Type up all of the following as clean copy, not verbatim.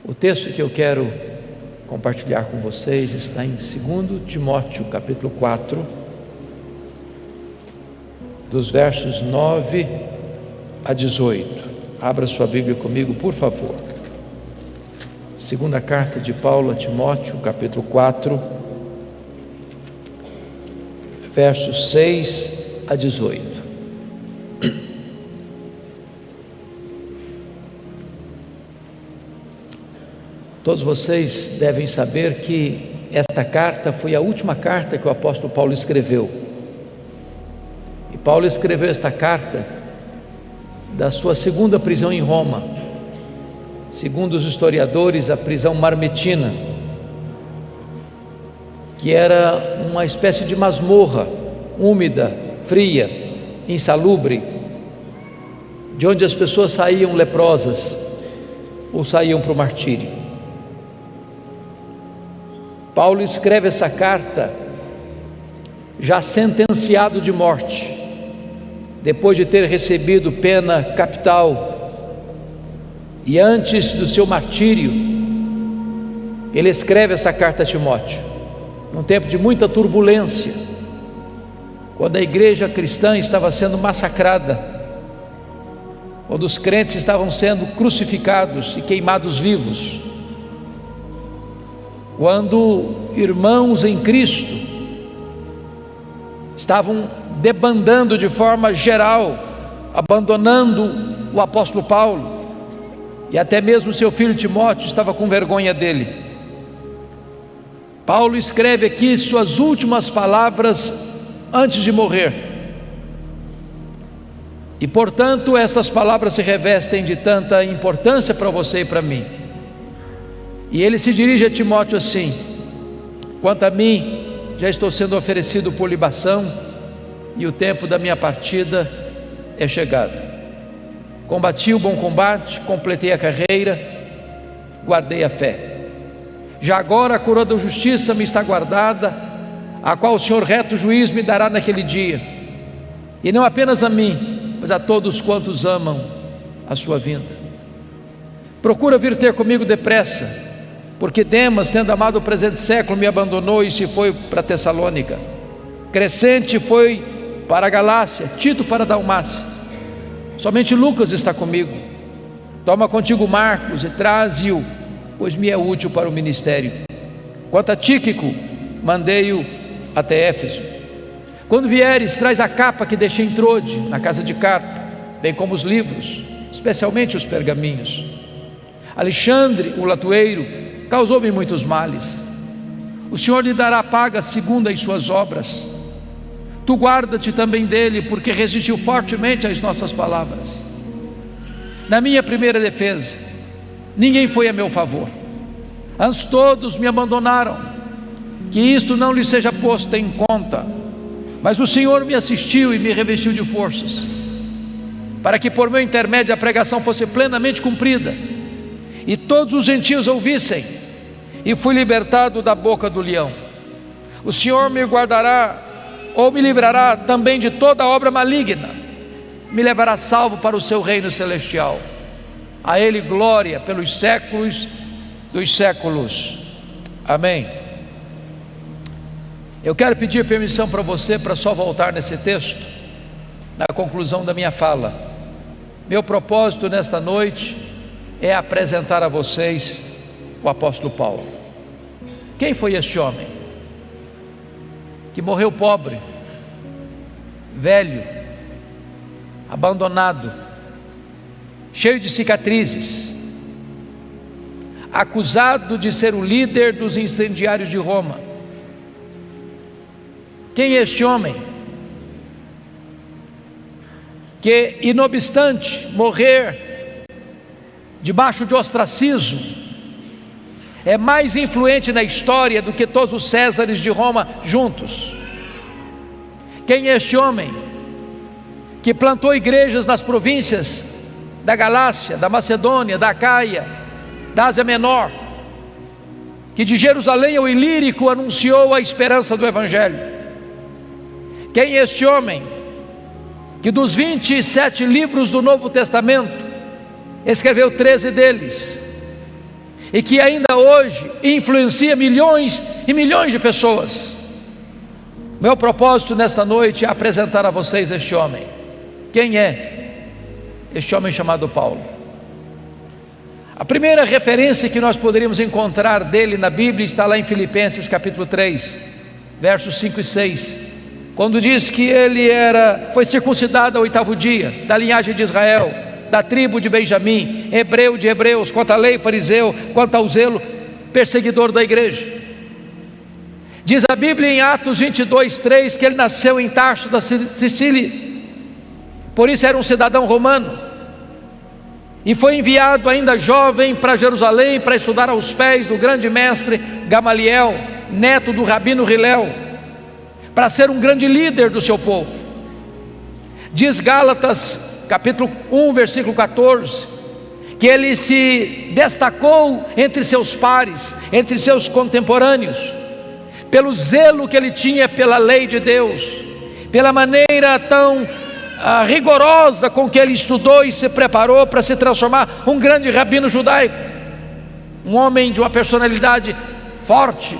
O texto que eu quero compartilhar com vocês está em 2 Timóteo, capítulo 4, dos versos 9 a 18. Abra sua Bíblia comigo, por favor. Segunda carta de Paulo a Timóteo, capítulo 4, versos 6 a 18. Todos vocês devem saber que esta carta foi a última carta que o apóstolo Paulo escreveu. E Paulo escreveu esta carta da sua segunda prisão em Roma. Segundo os historiadores, a prisão Marmetina, que era uma espécie de masmorra, úmida, fria, insalubre, de onde as pessoas saíam leprosas ou saíam para o martírio. Paulo escreve essa carta já sentenciado de morte, depois de ter recebido pena capital, e antes do seu martírio, ele escreve essa carta a Timóteo, num tempo de muita turbulência, quando a igreja cristã estava sendo massacrada, quando os crentes estavam sendo crucificados e queimados vivos, quando irmãos em Cristo estavam debandando de forma geral, abandonando o apóstolo Paulo, e até mesmo seu filho Timóteo estava com vergonha dele. Paulo escreve aqui suas últimas palavras antes de morrer, e portanto essas palavras se revestem de tanta importância para você e para mim. E ele se dirige a Timóteo assim: quanto a mim, já estou sendo oferecido por libação, e o tempo da minha partida é chegado. Combati o bom combate, completei a carreira, guardei a fé. Já agora a coroa da justiça me está guardada, a qual o Senhor reto juiz me dará naquele dia, e não apenas a mim, mas a todos quantos amam a sua vinda. Procura vir ter comigo depressa, porque Demas, tendo amado o presente século, me abandonou e se foi para Tessalônica. Crescente foi para a Galácia, Tito para a Dalmácia. Somente Lucas está comigo. Toma contigo Marcos e traze-o, pois me é útil para o ministério. Quanto a Tíquico, mandei-o até Éfeso. Quando vieres, traz a capa que deixei em Trode, na casa de Carpo, bem como os livros, especialmente os pergaminhos. Alexandre, o latoeiro, causou-me muitos males. O Senhor lhe dará paga segundo as suas obras. Tu guarda-te também dele, porque resistiu fortemente às nossas palavras. Na minha primeira defesa, ninguém foi a meu favor, antes todos me abandonaram. Que isto não lhe seja posto em conta, mas o Senhor me assistiu e me revestiu de forças, para que por meu intermédio a pregação fosse plenamente cumprida, e todos os gentios ouvissem, e fui libertado da boca do leão. O Senhor me guardará, ou me livrará também de toda obra maligna, me levará salvo para o seu reino celestial. A Ele glória pelos séculos dos séculos. Amém. Eu quero pedir permissão para você, para só voltar nesse texto, na conclusão da minha fala. Meu propósito nesta noite é apresentar a vocês o apóstolo Paulo. Quem foi este homem que morreu pobre, velho, abandonado, cheio de cicatrizes, acusado de ser o líder dos incendiários de Roma? Quem é este homem que, inobstante morrer debaixo de ostracismo, é mais influente na história do que todos os Césares de Roma juntos? Quem é este homem que plantou igrejas nas províncias da Galácia, da Macedônia, da Acaia, da Ásia Menor, que de Jerusalém ao Ilírico anunciou a esperança do Evangelho? Quem é este homem que dos 27 livros do Novo Testamento escreveu 13 deles, e que ainda hoje influencia milhões e milhões de pessoas. Meu propósito nesta noite é apresentar a vocês este homem. Quem é este homem chamado Paulo? A primeira referência que nós poderíamos encontrar dele na Bíblia está lá em Filipenses capítulo 3, versos 5 e 6, quando diz que ele foi circuncidado ao 8º dia, da linhagem de Israel, da tribo de Benjamim, hebreu de hebreus, quanto à lei fariseu, quanto ao zelo perseguidor da igreja. Diz a Bíblia em Atos 22, 3, que ele nasceu em Tarso da Sicília, por isso era um cidadão romano, e foi enviado ainda jovem para Jerusalém para estudar aos pés do grande mestre Gamaliel, neto do rabino Hilel, para ser um grande líder do seu povo. Diz Gálatas capítulo 1, versículo 14, que ele se destacou entre seus pares, entre seus contemporâneos, pelo zelo que ele tinha pela lei de Deus, pela maneira tão rigorosa com que ele estudou e se preparou para se transformar um grande rabino judaico, um homem de uma personalidade forte,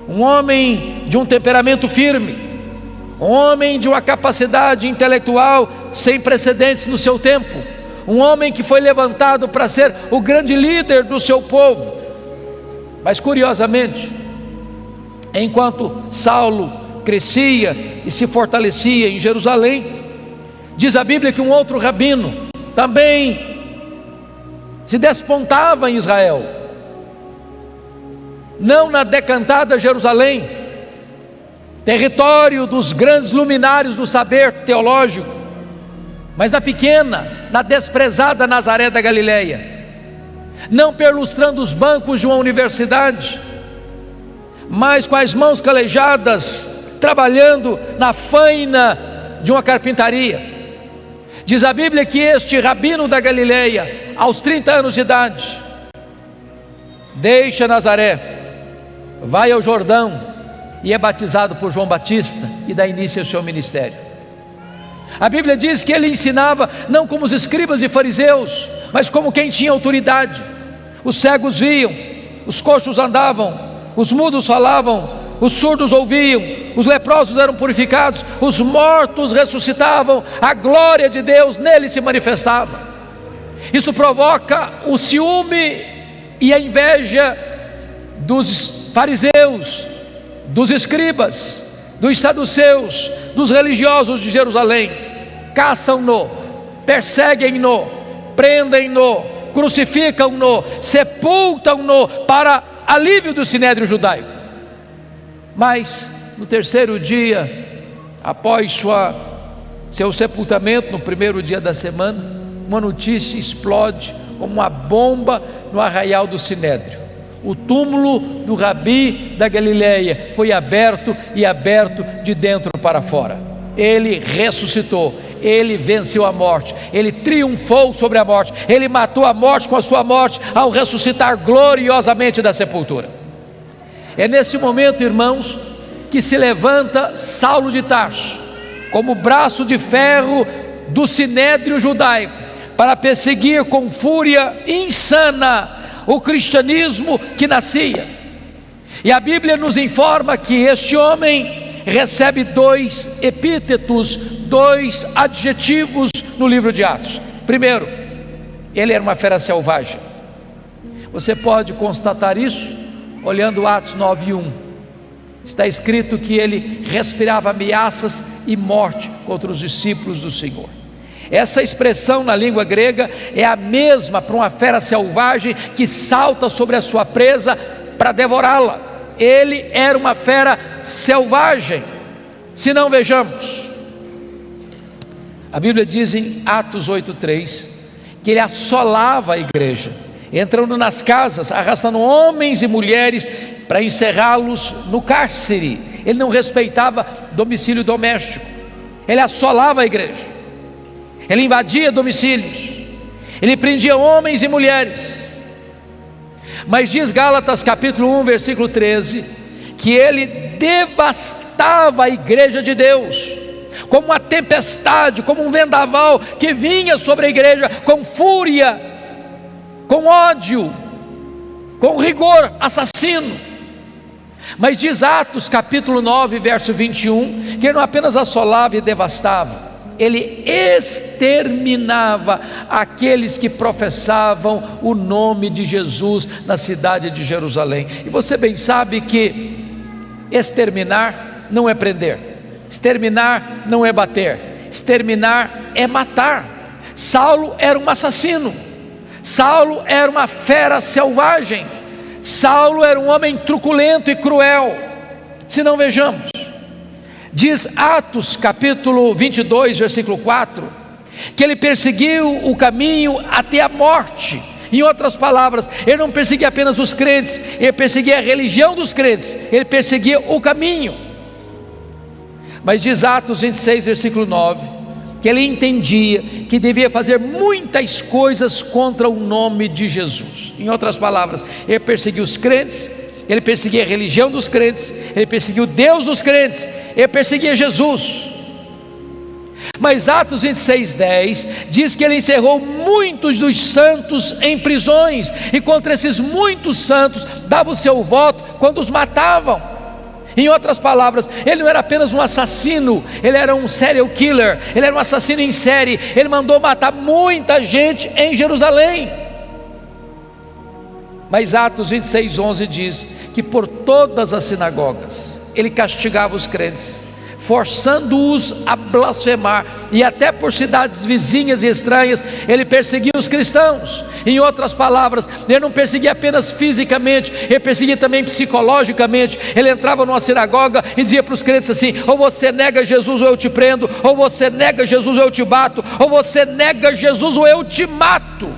um homem de um temperamento firme, um homem de uma capacidade intelectual sem precedentes no seu tempo, um homem que foi levantado para ser o grande líder do seu povo. Mas curiosamente, enquanto Saulo crescia e se fortalecia em Jerusalém, diz a Bíblia que um outro rabino também se despontava em Israel, não na decantada Jerusalém, território dos grandes luminários do saber teológico, mas na pequena, na desprezada Nazaré da Galileia, não perlustrando os bancos de uma universidade, mas com as mãos calejadas, trabalhando na faina de uma carpintaria. Diz a Bíblia que este rabino da Galileia, aos 30 anos de idade, deixa Nazaré, vai ao Jordão e é batizado por João Batista e dá início ao seu ministério. A Bíblia diz que ele ensinava não como os escribas e fariseus, mas como quem tinha autoridade. Os cegos viam, os coxos andavam, os mudos falavam, os surdos ouviam, os leprosos eram purificados, os mortos ressuscitavam, a glória de Deus nele se manifestava. Isso provoca o ciúme e a inveja dos fariseus, dos escribas, dos saduceus, dos religiosos de Jerusalém. Caçam-no, perseguem-no, prendem-no, crucificam-no, sepultam-no para alívio do sinédrio judaico. Mas no terceiro dia, após seu sepultamento, no primeiro dia da semana, uma notícia explode como uma bomba no arraial do sinédrio: o túmulo do Rabi da Galileia foi aberto, e aberto de dentro para fora. Ele ressuscitou, ele venceu a morte, ele triunfou sobre a morte, ele matou a morte com a sua morte ao ressuscitar gloriosamente da sepultura. É nesse momento, irmãos, que se levanta Saulo de Tarso como braço de ferro do sinédrio judaico para perseguir com fúria insana o cristianismo que nascia. E a Bíblia nos informa que este homem recebe 2 epítetos, 2 adjetivos no livro de Atos. Primeiro, ele era uma fera selvagem. Você pode constatar isso olhando Atos 9:1. Está escrito que ele respirava ameaças e morte contra os discípulos do Senhor. Essa expressão na língua grega é a mesma para uma fera selvagem que salta sobre a sua presa para devorá-la. Ele era uma fera selvagem. Se não, vejamos, a Bíblia diz em Atos 8:3 que ele assolava a igreja, entrando nas casas, arrastando homens e mulheres para encerrá-los no cárcere. Ele não respeitava domicílio doméstico, ele assolava a igreja, ele invadia domicílios, ele prendia homens e mulheres. Mas diz Gálatas capítulo 1, versículo 13, que ele devastava a igreja de Deus, como uma tempestade, como um vendaval que vinha sobre a igreja com fúria, com ódio. com rigor, assassino. Mas diz Atos capítulo 9, verso 21, que ele não apenas assolava e devastava, ele exterminava aqueles que professavam o nome de Jesus na cidade de Jerusalém. E você bem sabe que exterminar não é prender, exterminar não é bater, exterminar é matar. Saulo era um assassino, Saulo era uma fera selvagem, Saulo era um homem truculento e cruel. Se não, vejamos, diz Atos capítulo 22, versículo 4, que ele perseguiu o caminho até a morte. Em outras palavras, ele não perseguia apenas os crentes, ele perseguia a religião dos crentes, ele perseguia o caminho. Mas diz Atos 26, versículo 9, que ele entendia que devia fazer muitas coisas contra o nome de Jesus. Em outras palavras, ele perseguia os crentes, ele perseguia a religião dos crentes, ele perseguia o Deus dos crentes, ele perseguia Jesus. Mas Atos 26:10 diz que ele encerrou muitos dos santos em prisões, e contra esses muitos santos dava o seu voto quando os matavam. Em outras palavras, ele não era apenas um assassino, ele era um serial killer, ele era um assassino em série. Ele mandou matar muita gente em Jerusalém. Mas Atos 26:11 diz que por todas as sinagogas ele castigava os crentes, forçando-os a blasfemar, e até por cidades vizinhas e estranhas ele perseguia os cristãos. Em outras palavras, ele não perseguia apenas fisicamente, ele perseguia também psicologicamente. Ele entrava numa sinagoga e dizia para os crentes assim: ou você nega Jesus ou eu te prendo, ou você nega Jesus ou eu te bato, ou você nega Jesus ou eu te mato.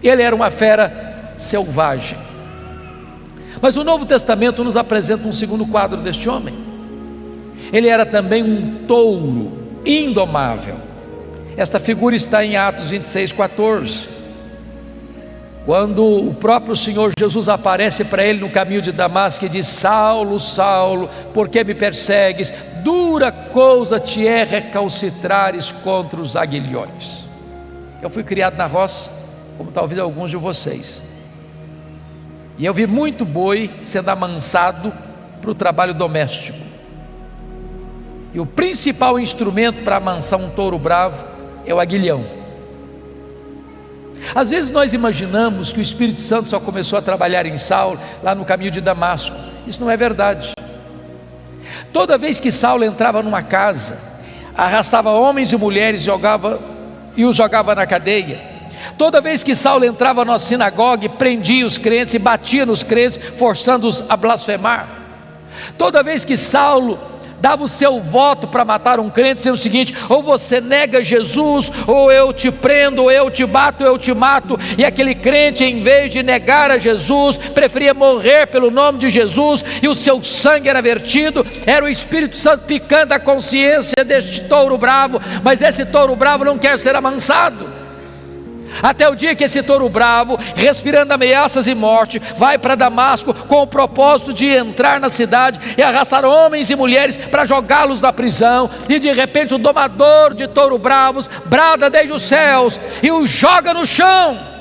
Ele era uma fera selvagem. Mas o Novo Testamento nos apresenta um segundo quadro deste homem. Ele era também um touro indomável. Esta figura está em Atos 26:14, quando o próprio Senhor Jesus aparece para ele no caminho de Damasco e diz: Saulo, Saulo, por que me persegues? Dura coisa te é recalcitrares contra os aguilhões. Eu fui criado na roça, como talvez alguns de vocês, e eu vi muito boi sendo amansado para o trabalho doméstico. E o principal instrumento para amansar um touro bravo é o aguilhão. Às vezes nós imaginamos que o Espírito Santo só começou a trabalhar em Saulo lá no caminho de Damasco. Isso não é verdade. Toda vez que Saulo entrava numa casa, arrastava homens e mulheres e os jogava na cadeia. Toda vez que Saulo entrava na sinagoga, prendia os crentes e batia nos crentes, forçando-os a blasfemar. Toda vez que Saulo dava o seu voto para matar um crente, dizendo o seguinte: ou você nega Jesus, ou eu te prendo, ou eu te bato, ou eu te mato. E aquele crente, em vez de negar a Jesus, preferia morrer pelo nome de Jesus, e o seu sangue era vertido. Era o Espírito Santo picando a consciência deste touro bravo. Mas esse touro bravo não quer ser amansado. Até o dia que esse touro bravo, respirando ameaças e morte, vai para Damasco com o propósito de entrar na cidade e arrastar homens e mulheres para jogá-los na prisão. E de repente o domador de touro bravos brada desde os céus e o joga no chão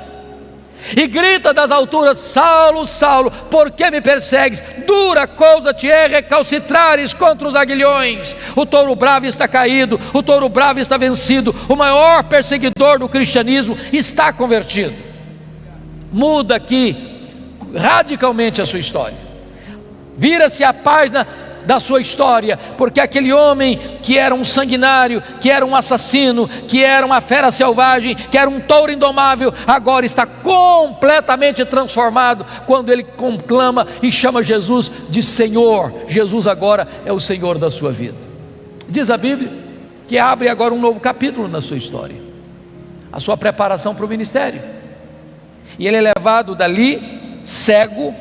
e grita das alturas: Saulo, Saulo, por que me persegues? Dura coisa te é recalcitrares contra os aguilhões. O touro bravo está caído, o touro bravo está vencido. O maior perseguidor do cristianismo está convertido. Muda aqui radicalmente a sua história. Vira-se a página da sua história, porque aquele homem que era um sanguinário, que era um assassino, que era uma fera selvagem, que era um touro indomável, agora está completamente transformado quando ele conclama e chama Jesus de Senhor. Jesus agora é o Senhor da sua vida. Diz a Bíblia que abre agora um novo capítulo na sua história, a sua preparação para o ministério. E ele é levado dali cego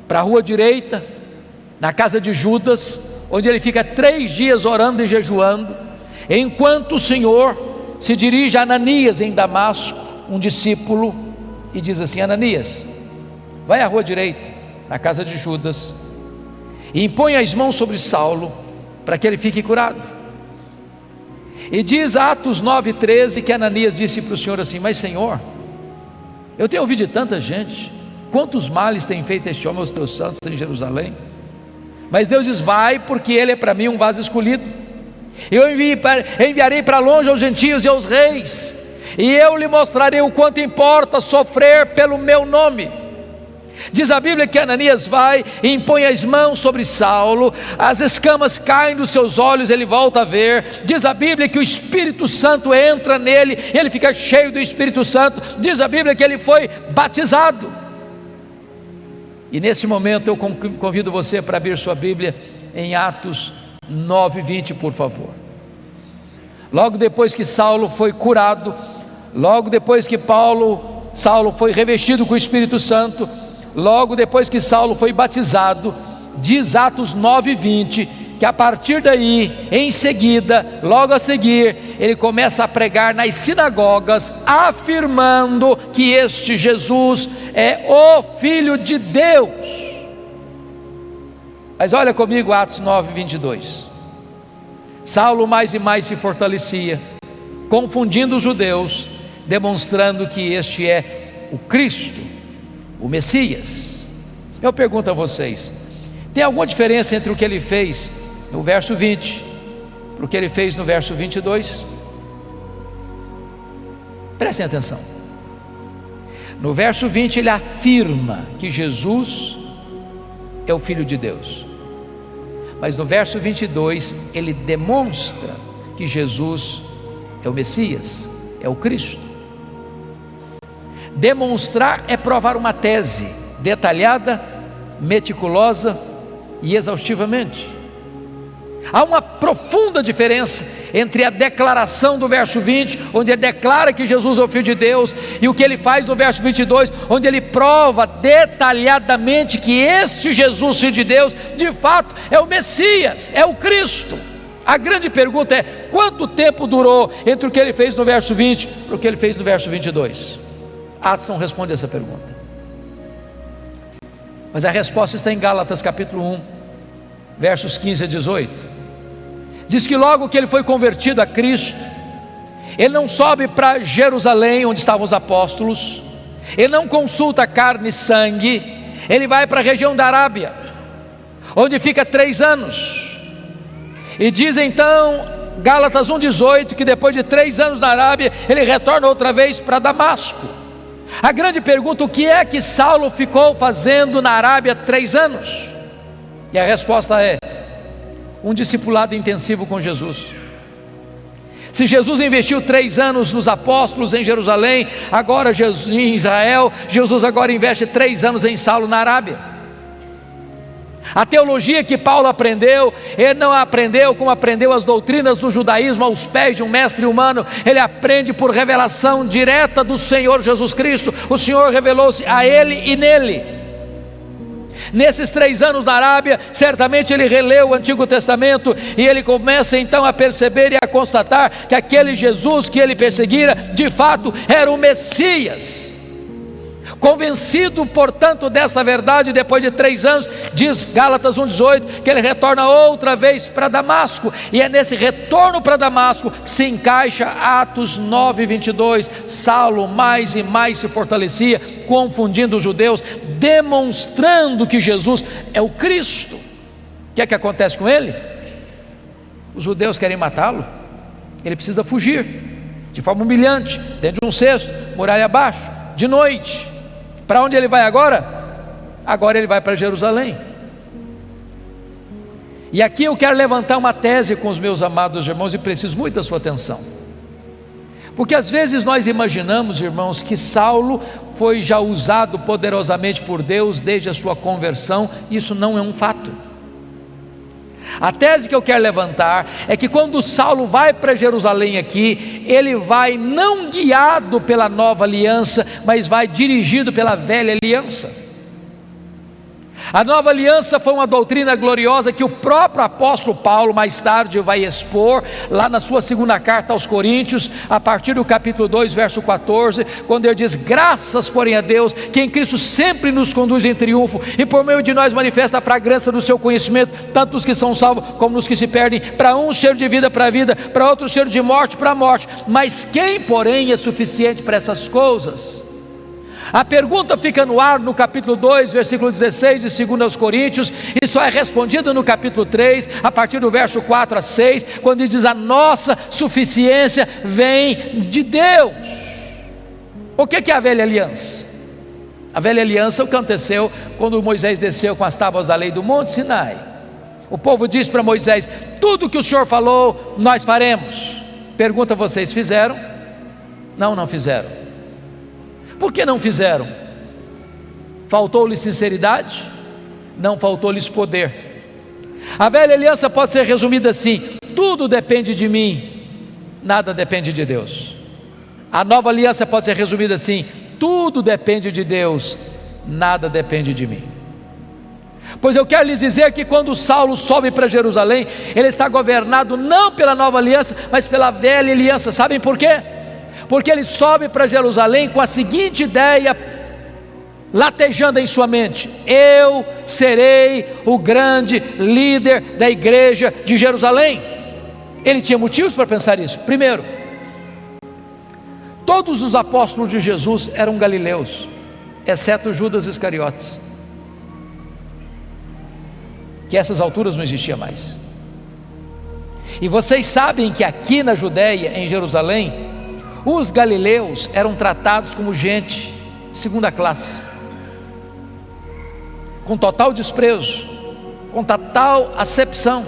para a rua direita, na casa de Judas, onde ele fica 3 dias orando e jejuando, enquanto o Senhor se dirige a Ananias em Damasco, um discípulo, e diz assim: Ananias, vai à rua direita, na casa de Judas, e impõe as mãos sobre Saulo, para que ele fique curado. E diz Atos 9:13 que Ananias disse para o Senhor assim: mas Senhor, eu tenho ouvido de tanta gente quantos males tem feito este homem aos teus santos em Jerusalém? Mas Deus diz: vai, porque ele é para mim um vaso escolhido. Eu enviarei para longe aos gentios e aos reis, e eu lhe mostrarei o quanto importa sofrer pelo meu nome. Diz a Bíblia que Ananias vai e impõe as mãos sobre Saulo, as escamas caem dos seus olhos, ele volta a ver. Diz a Bíblia que o Espírito Santo entra nele, ele fica cheio do Espírito Santo. Diz a Bíblia que ele foi batizado. E nesse momento eu convido você para abrir sua Bíblia em Atos 9:20, por favor. Logo depois que Saulo foi curado, logo depois que Saulo foi revestido com o Espírito Santo, logo depois que Saulo foi batizado, diz Atos 9:20, que a partir daí, em seguida, logo a seguir, ele começa a pregar nas sinagogas, afirmando que este Jesus é o Filho de Deus. Mas olha comigo Atos 9:22. Saulo mais e mais se fortalecia, confundindo os judeus, demonstrando que este é o Cristo, o Messias. Eu pergunto a vocês: tem alguma diferença entre o que ele fez no verso 20 para o que ele fez no verso 22? Prestem atenção. No verso 20 ele afirma que Jesus é o Filho de Deus, mas no verso 22 ele demonstra que Jesus é o Messias, é o Cristo. Demonstrar é provar uma tese detalhada, meticulosa e exaustivamente. Há uma profunda diferença entre a declaração do verso 20, onde ele declara que Jesus é o Filho de Deus, e o que ele faz no verso 22, onde ele prova detalhadamente que este Jesus, Filho de Deus, de fato é o Messias, é o Cristo. A grande pergunta é: quanto tempo durou entre o que ele fez no verso 20 e o que ele fez no verso 22? Atos não responde essa pergunta, mas a resposta está em Gálatas capítulo 1, versos 15 a 18. Diz que logo que ele foi convertido a Cristo, ele não sobe para Jerusalém, onde estavam os apóstolos, ele não consulta carne e sangue, ele vai para a região da Arábia, onde fica 3 anos. E diz então Gálatas 1,18 que depois de 3 anos na Arábia, ele retorna outra vez para Damasco. A grande pergunta: o que é que Saulo ficou fazendo na Arábia 3 anos? E a resposta é: um discipulado intensivo com Jesus. Se Jesus investiu 3 anos nos apóstolos em Jerusalém, agora Jesus em Israel, Jesus agora investe 3 anos em Saulo na Arábia. A teologia que Paulo aprendeu, ele não aprendeu como aprendeu as doutrinas do judaísmo aos pés de um mestre humano, ele aprende por revelação direta do Senhor Jesus Cristo. O Senhor revelou-se a ele e nele. Nesses 3 anos na Arábia, certamente ele releu o Antigo Testamento, e ele começa então a perceber e a constatar que aquele Jesus que ele perseguira, de fato era o Messias. Convencido, portanto, desta verdade, depois de 3 anos, diz Gálatas 1,18, que ele retorna outra vez para Damasco, e é nesse retorno para Damasco que se encaixa Atos 9:22. Saulo mais e mais se fortalecia, confundindo os judeus, demonstrando que Jesus é o Cristo. O que é que acontece com ele? Os judeus querem matá-lo, ele precisa fugir, de forma humilhante, dentro de um cesto, muralha abaixo, de noite. Para onde ele vai agora? Agora ele vai para Jerusalém. E aqui eu quero levantar uma tese com os meus amados irmãos, e preciso muito da sua atenção, porque às vezes nós imaginamos, irmãos, que Saulo foi já usado poderosamente por Deus desde a sua conversão. Isso não é um fato. A tese que eu quero levantar é que quando Saulo vai para Jerusalém aqui, ele vai não guiado pela nova aliança, mas vai dirigido pela velha aliança. A nova aliança foi uma doutrina gloriosa que o próprio apóstolo Paulo mais tarde vai expor lá na sua segunda carta aos Coríntios, a partir do capítulo 2, verso 14, quando ele diz: graças porém a Deus, que em Cristo sempre nos conduz em triunfo, e por meio de nós manifesta a fragrância do seu conhecimento, tanto nos que são salvos como nos que se perdem. Para um cheiro de vida para a vida, para outro cheiro de morte para a morte. Mas quem porém é suficiente para essas coisas? A pergunta fica no ar no capítulo 2, versículo 16 de 2 Coríntios, e só é respondida no capítulo 3, a partir do verso 4 a 6, quando diz: a nossa suficiência vem de Deus. O que é a velha aliança? A velha aliança é o que aconteceu quando Moisés desceu com as tábuas da lei do Monte Sinai. O povo disse para Moisés: tudo que o Senhor falou, nós faremos. Pergunta: vocês fizeram? Não, não fizeram. Por que não fizeram? Faltou-lhes sinceridade? Não, faltou-lhes poder. A velha aliança pode ser resumida assim: tudo depende de mim, nada depende de Deus. A nova aliança pode ser resumida assim: tudo depende de Deus, nada depende de mim. Pois eu quero lhes dizer que quando Saulo sobe para Jerusalém, ele está governado não pela nova aliança, mas pela velha aliança. Sabem por quê? Porque ele sobe para Jerusalém com a seguinte ideia latejando em sua mente: eu serei o grande líder da igreja de Jerusalém. Ele tinha motivos para pensar isso. Primeiro, todos os apóstolos de Jesus eram galileus, exceto Judas Iscariotes, que a essas alturas não existia mais. E vocês sabem que aqui na Judéia, em Jerusalém, os galileus eram tratados como gente de segunda classe, com total desprezo, com total acepção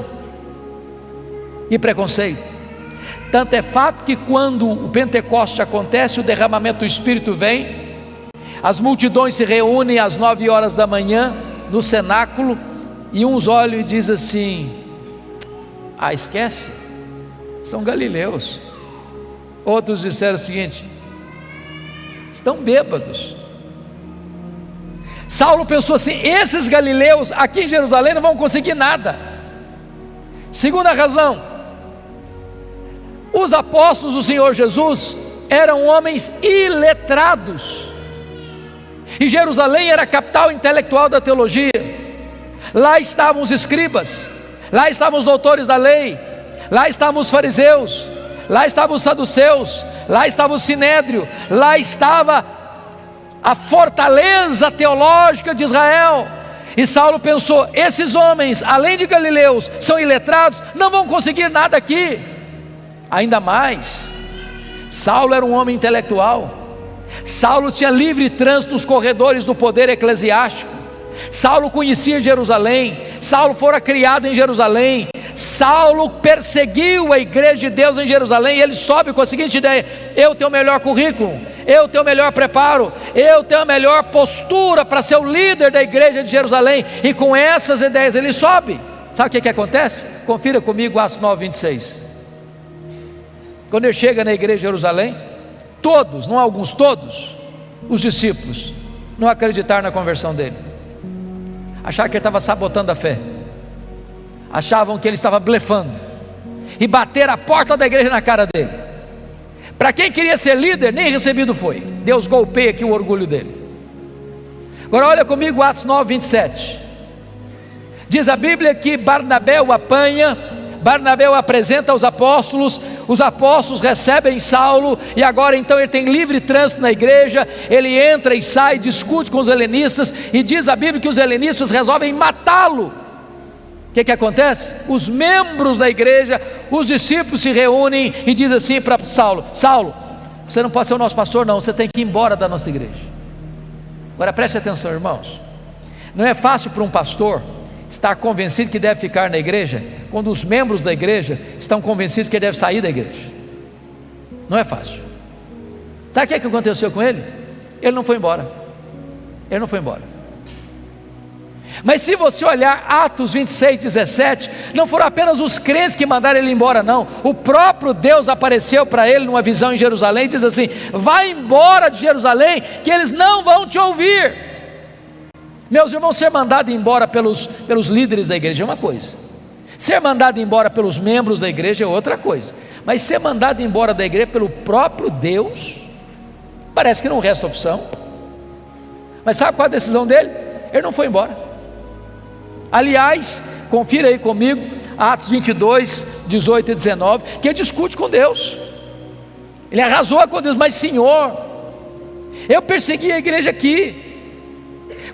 e preconceito. Tanto é fato que quando o Pentecoste acontece, o derramamento do Espírito vem, as multidões se reúnem às 9 horas da manhã no cenáculo, e uns olham e dizem assim: ah, esquece, são galileus. Outros disseram o seguinte: estão bêbados. Saulo pensou assim: esses galileus aqui em Jerusalém não vão conseguir nada. Segunda razão: os apóstolos do Senhor Jesus eram homens iletrados, e Jerusalém era a capital intelectual da teologia. Lá estavam os escribas, lá estavam os doutores da lei, lá estavam os fariseus, lá estavam os saduceus, lá estava o sinédrio, lá estava a fortaleza teológica de Israel. E Saulo pensou: esses homens, além de galileus, são iletrados, não vão conseguir nada aqui. Ainda mais, Saulo era um homem intelectual. Saulo tinha livre trânsito nos corredores do poder eclesiástico. Saulo conhecia Jerusalém, Saulo fora criado em Jerusalém, Saulo perseguiu a igreja de Deus em Jerusalém, e ele sobe com a seguinte ideia: eu tenho o melhor currículo, eu tenho o melhor preparo, eu tenho a melhor postura para ser o líder da igreja de Jerusalém, e com essas ideias ele sobe. Sabe o que acontece? Confira comigo Atos 9, 26. Quando ele chega na igreja de Jerusalém, todos, não alguns, todos os discípulos não acreditaram na conversão dele, achavam que ele estava sabotando a fé, achavam que ele estava blefando, e bateram a porta da igreja na cara dele. Para quem queria ser líder, nem recebido foi. Deus golpeia aqui o orgulho dele. Agora olha comigo Atos 9, 27. Diz a Bíblia que Barnabé o apanha, Barnabé o apresenta aos apóstolos, os apóstolos recebem Saulo, e agora então ele tem livre trânsito na igreja, ele entra e sai, discute com os helenistas, e diz a Bíblia que os helenistas resolvem matá-lo. O que acontece? Os membros da igreja, os discípulos se reúnem e dizem assim para Saulo: Saulo, você não pode ser o nosso pastor não, você tem que ir embora da nossa igreja. Agora preste atenção, irmãos, não é fácil para um pastor estar convencido que deve ficar na igreja, quando os membros da igreja estão convencidos que ele deve sair da igreja. Não é fácil. Sabe o que aconteceu com ele? Ele não foi embora. Ele não foi embora. Mas se você olhar Atos 26, 17, não foram apenas os crentes que mandaram ele embora não, o próprio Deus apareceu para ele numa visão em Jerusalém e diz assim: vai embora de Jerusalém, que eles não vão te ouvir. Meus irmãos, ser mandado embora pelos líderes da igreja é uma coisa, ser mandado embora pelos membros da igreja é outra coisa, mas ser mandado embora da igreja pelo próprio Deus, parece que não resta opção. Mas sabe qual a decisão dele? Ele não foi embora. Aliás, confira aí comigo Atos 22, 18 e 19, que ele discute com Deus. Ele arrasou com Deus: mas Senhor, Eu persegui a igreja aqui.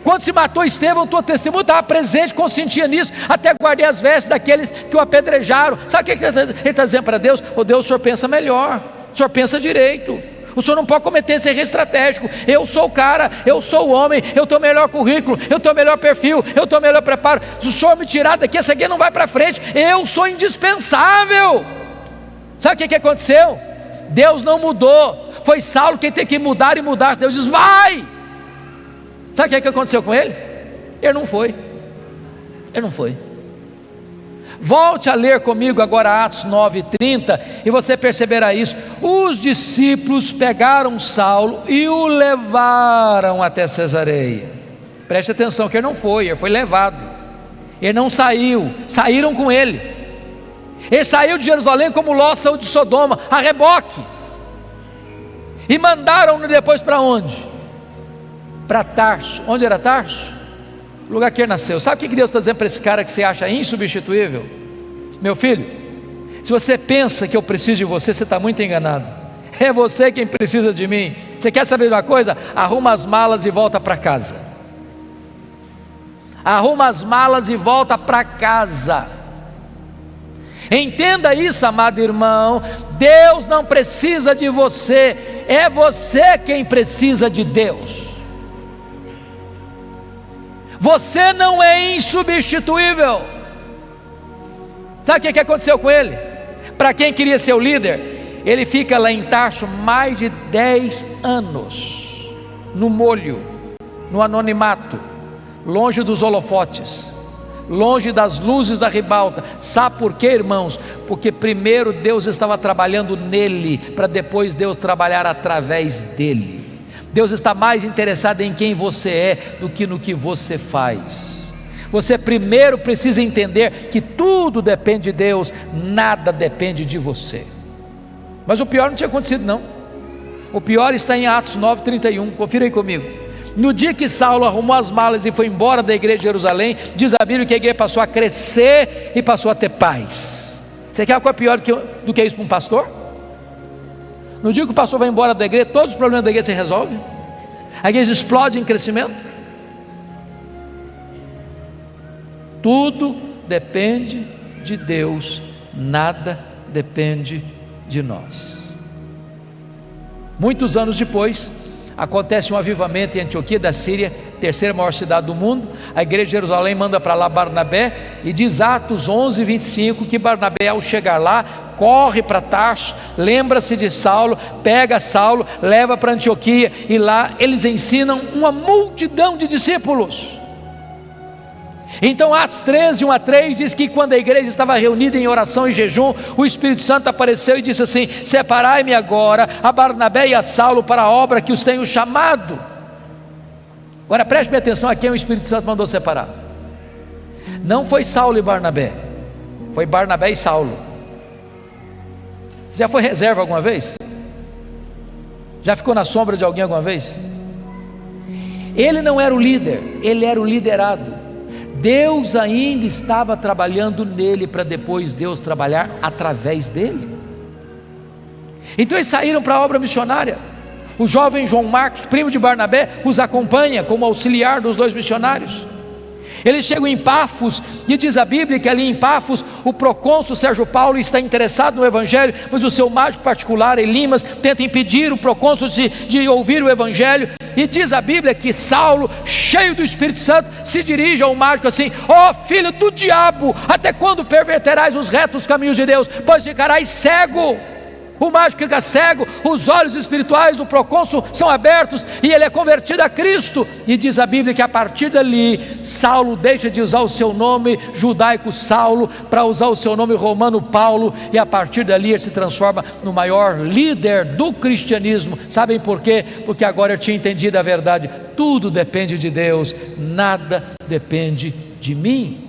Quando se matou Estevão, tua testemunha estava presente, consentia nisso, até guardei as vestes daqueles que o apedrejaram. Sabe o que ele está dizendo para Deus? Oh Deus, o Senhor pensa melhor, o Senhor pensa direito, o Senhor não pode cometer esse erro estratégico. Eu sou o cara, eu sou o homem, eu tenho o melhor currículo, eu tenho o melhor perfil, eu tenho o melhor preparo. Se o Senhor me tirar daqui, essa aqui não vai para frente, eu sou indispensável. Sabe o que aconteceu? Deus não mudou, foi Saulo quem tem que mudar e mudar. Deus diz, vai! Sabe o que aconteceu com ele? Ele não foi. Volte a ler comigo agora Atos 9:30 e você perceberá isso. Os discípulos pegaram Saulo e o levaram até Cesareia. Preste atenção que ele não foi, ele foi levado. Ele não saiu, saíram com ele. Ele saiu de Jerusalém como Ló saiu de Sodoma, a reboque. E mandaram-no depois para onde? Para Tarso. Onde era Tarso? O lugar que ele nasceu. Sabe o que Deus está dizendo para esse cara que você acha insubstituível? Meu filho, se você pensa que eu preciso de você, você está muito enganado. É você quem precisa de mim. Você quer saber de uma coisa? Arruma as malas e volta para casa. Arruma as malas e volta para casa. Entenda isso, amado irmão. Deus não precisa de você, é você quem precisa de Deus. Você não é insubstituível. Sabe o que aconteceu com ele? Para quem queria ser o líder, ele fica lá em Tarso mais de 10 anos, no molho, no anonimato, longe dos holofotes, longe das luzes da ribalta. Sabe por quê, irmãos? Porque primeiro Deus estava trabalhando nele, para depois Deus trabalhar através dele. Deus está mais interessado em quem você é do que no que você faz. Você primeiro precisa entender que tudo depende de Deus, nada depende de você. Mas o pior não tinha acontecido não. O pior está em Atos 9:31, confira aí comigo. No dia que Saulo arrumou as malas e foi embora da igreja de Jerusalém, diz a Bíblia que a igreja passou a crescer e passou a ter paz. Você quer uma coisa pior do que isso para um pastor? No dia que o pastor vai embora da igreja, todos os problemas da igreja se resolvem. A igreja explode em crescimento. Tudo depende de Deus, nada depende de nós. Muitos anos depois, acontece um avivamento em Antioquia da Síria, terceira maior cidade do mundo. A igreja de Jerusalém manda para lá Barnabé, e diz Atos 11:25 que Barnabé, ao chegar lá, corre para Tarso, lembra-se de Saulo, pega Saulo, leva para Antioquia, e lá eles ensinam uma multidão de discípulos. Então Atos 13:1-3 diz que quando a igreja estava reunida em oração e jejum, o Espírito Santo apareceu e disse assim: separai-me agora a Barnabé e a Saulo para a obra que os tenho chamado. Agora preste atenção a quem o Espírito Santo mandou separar. Não foi Saulo e Barnabé, foi Barnabé e Saulo. Você já foi reserva alguma vez? Já ficou na sombra de alguém alguma vez? Ele não era o líder, ele era o liderado. Deus ainda estava trabalhando nele, para depois Deus trabalhar através dele. Então eles saíram para a obra missionária. O jovem João Marcos, primo de Barnabé, os acompanha como auxiliar dos dois missionários. Eles chegam em Pafos, e diz a Bíblia que ali em Pafos o procônsul Sérgio Paulo está interessado no evangelho, mas o seu mágico particular Elimas tenta impedir o procônsul de ouvir o evangelho. E diz a Bíblia que Saulo, cheio do Espírito Santo, se dirige ao mágico assim: ó filho do diabo, até quando perverterás os retos caminhos de Deus? Pois ficarás cego. O mágico fica cego, os olhos espirituais do procônsul são abertos e ele é convertido a Cristo. E diz a Bíblia que a partir dali Saulo deixa de usar o seu nome judaico Saulo para usar o seu nome romano Paulo, e a partir dali ele se transforma no maior líder do cristianismo. Sabem por quê? Porque agora ele tinha entendido a verdade: tudo depende de Deus, nada depende de mim.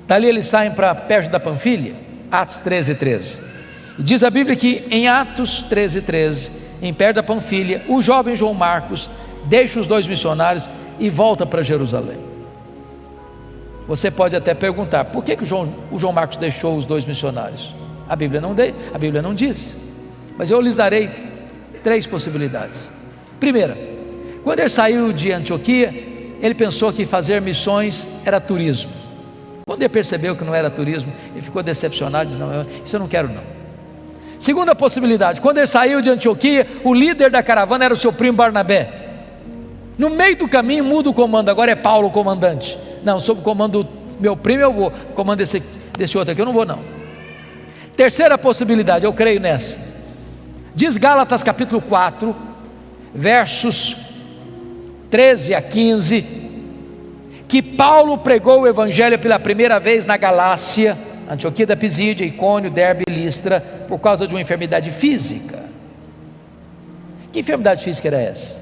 Dali eles saem para perto da Panfilha, Atos 13:13. E diz a Bíblia que em Atos 13:13, em perto da Panfilha, o jovem João Marcos deixa os dois missionários e volta para Jerusalém. Você pode até perguntar: por que o João Marcos deixou os dois missionários? A Bíblia não diz, mas eu lhes darei 3 possibilidades. Primeira, quando ele saiu de Antioquia, ele pensou que fazer missões era turismo. Quando ele percebeu que não era turismo, ele ficou decepcionado e disse: não, isso eu não quero não. Segunda possibilidade, quando ele saiu de Antioquia, o líder da caravana era o seu primo Barnabé. No meio do caminho muda o comando, agora é Paulo o comandante. Não, sob o comando do meu primo eu vou, comando desse outro aqui eu não vou não. Terceira possibilidade, eu creio nessa. Diz Gálatas capítulo 4, versos 13 a 15, que Paulo pregou o evangelho pela primeira vez na Galácia, Antioquia da Pisídia, Icônio, Derbe e Listra, por causa de uma enfermidade física. Que enfermidade física era essa?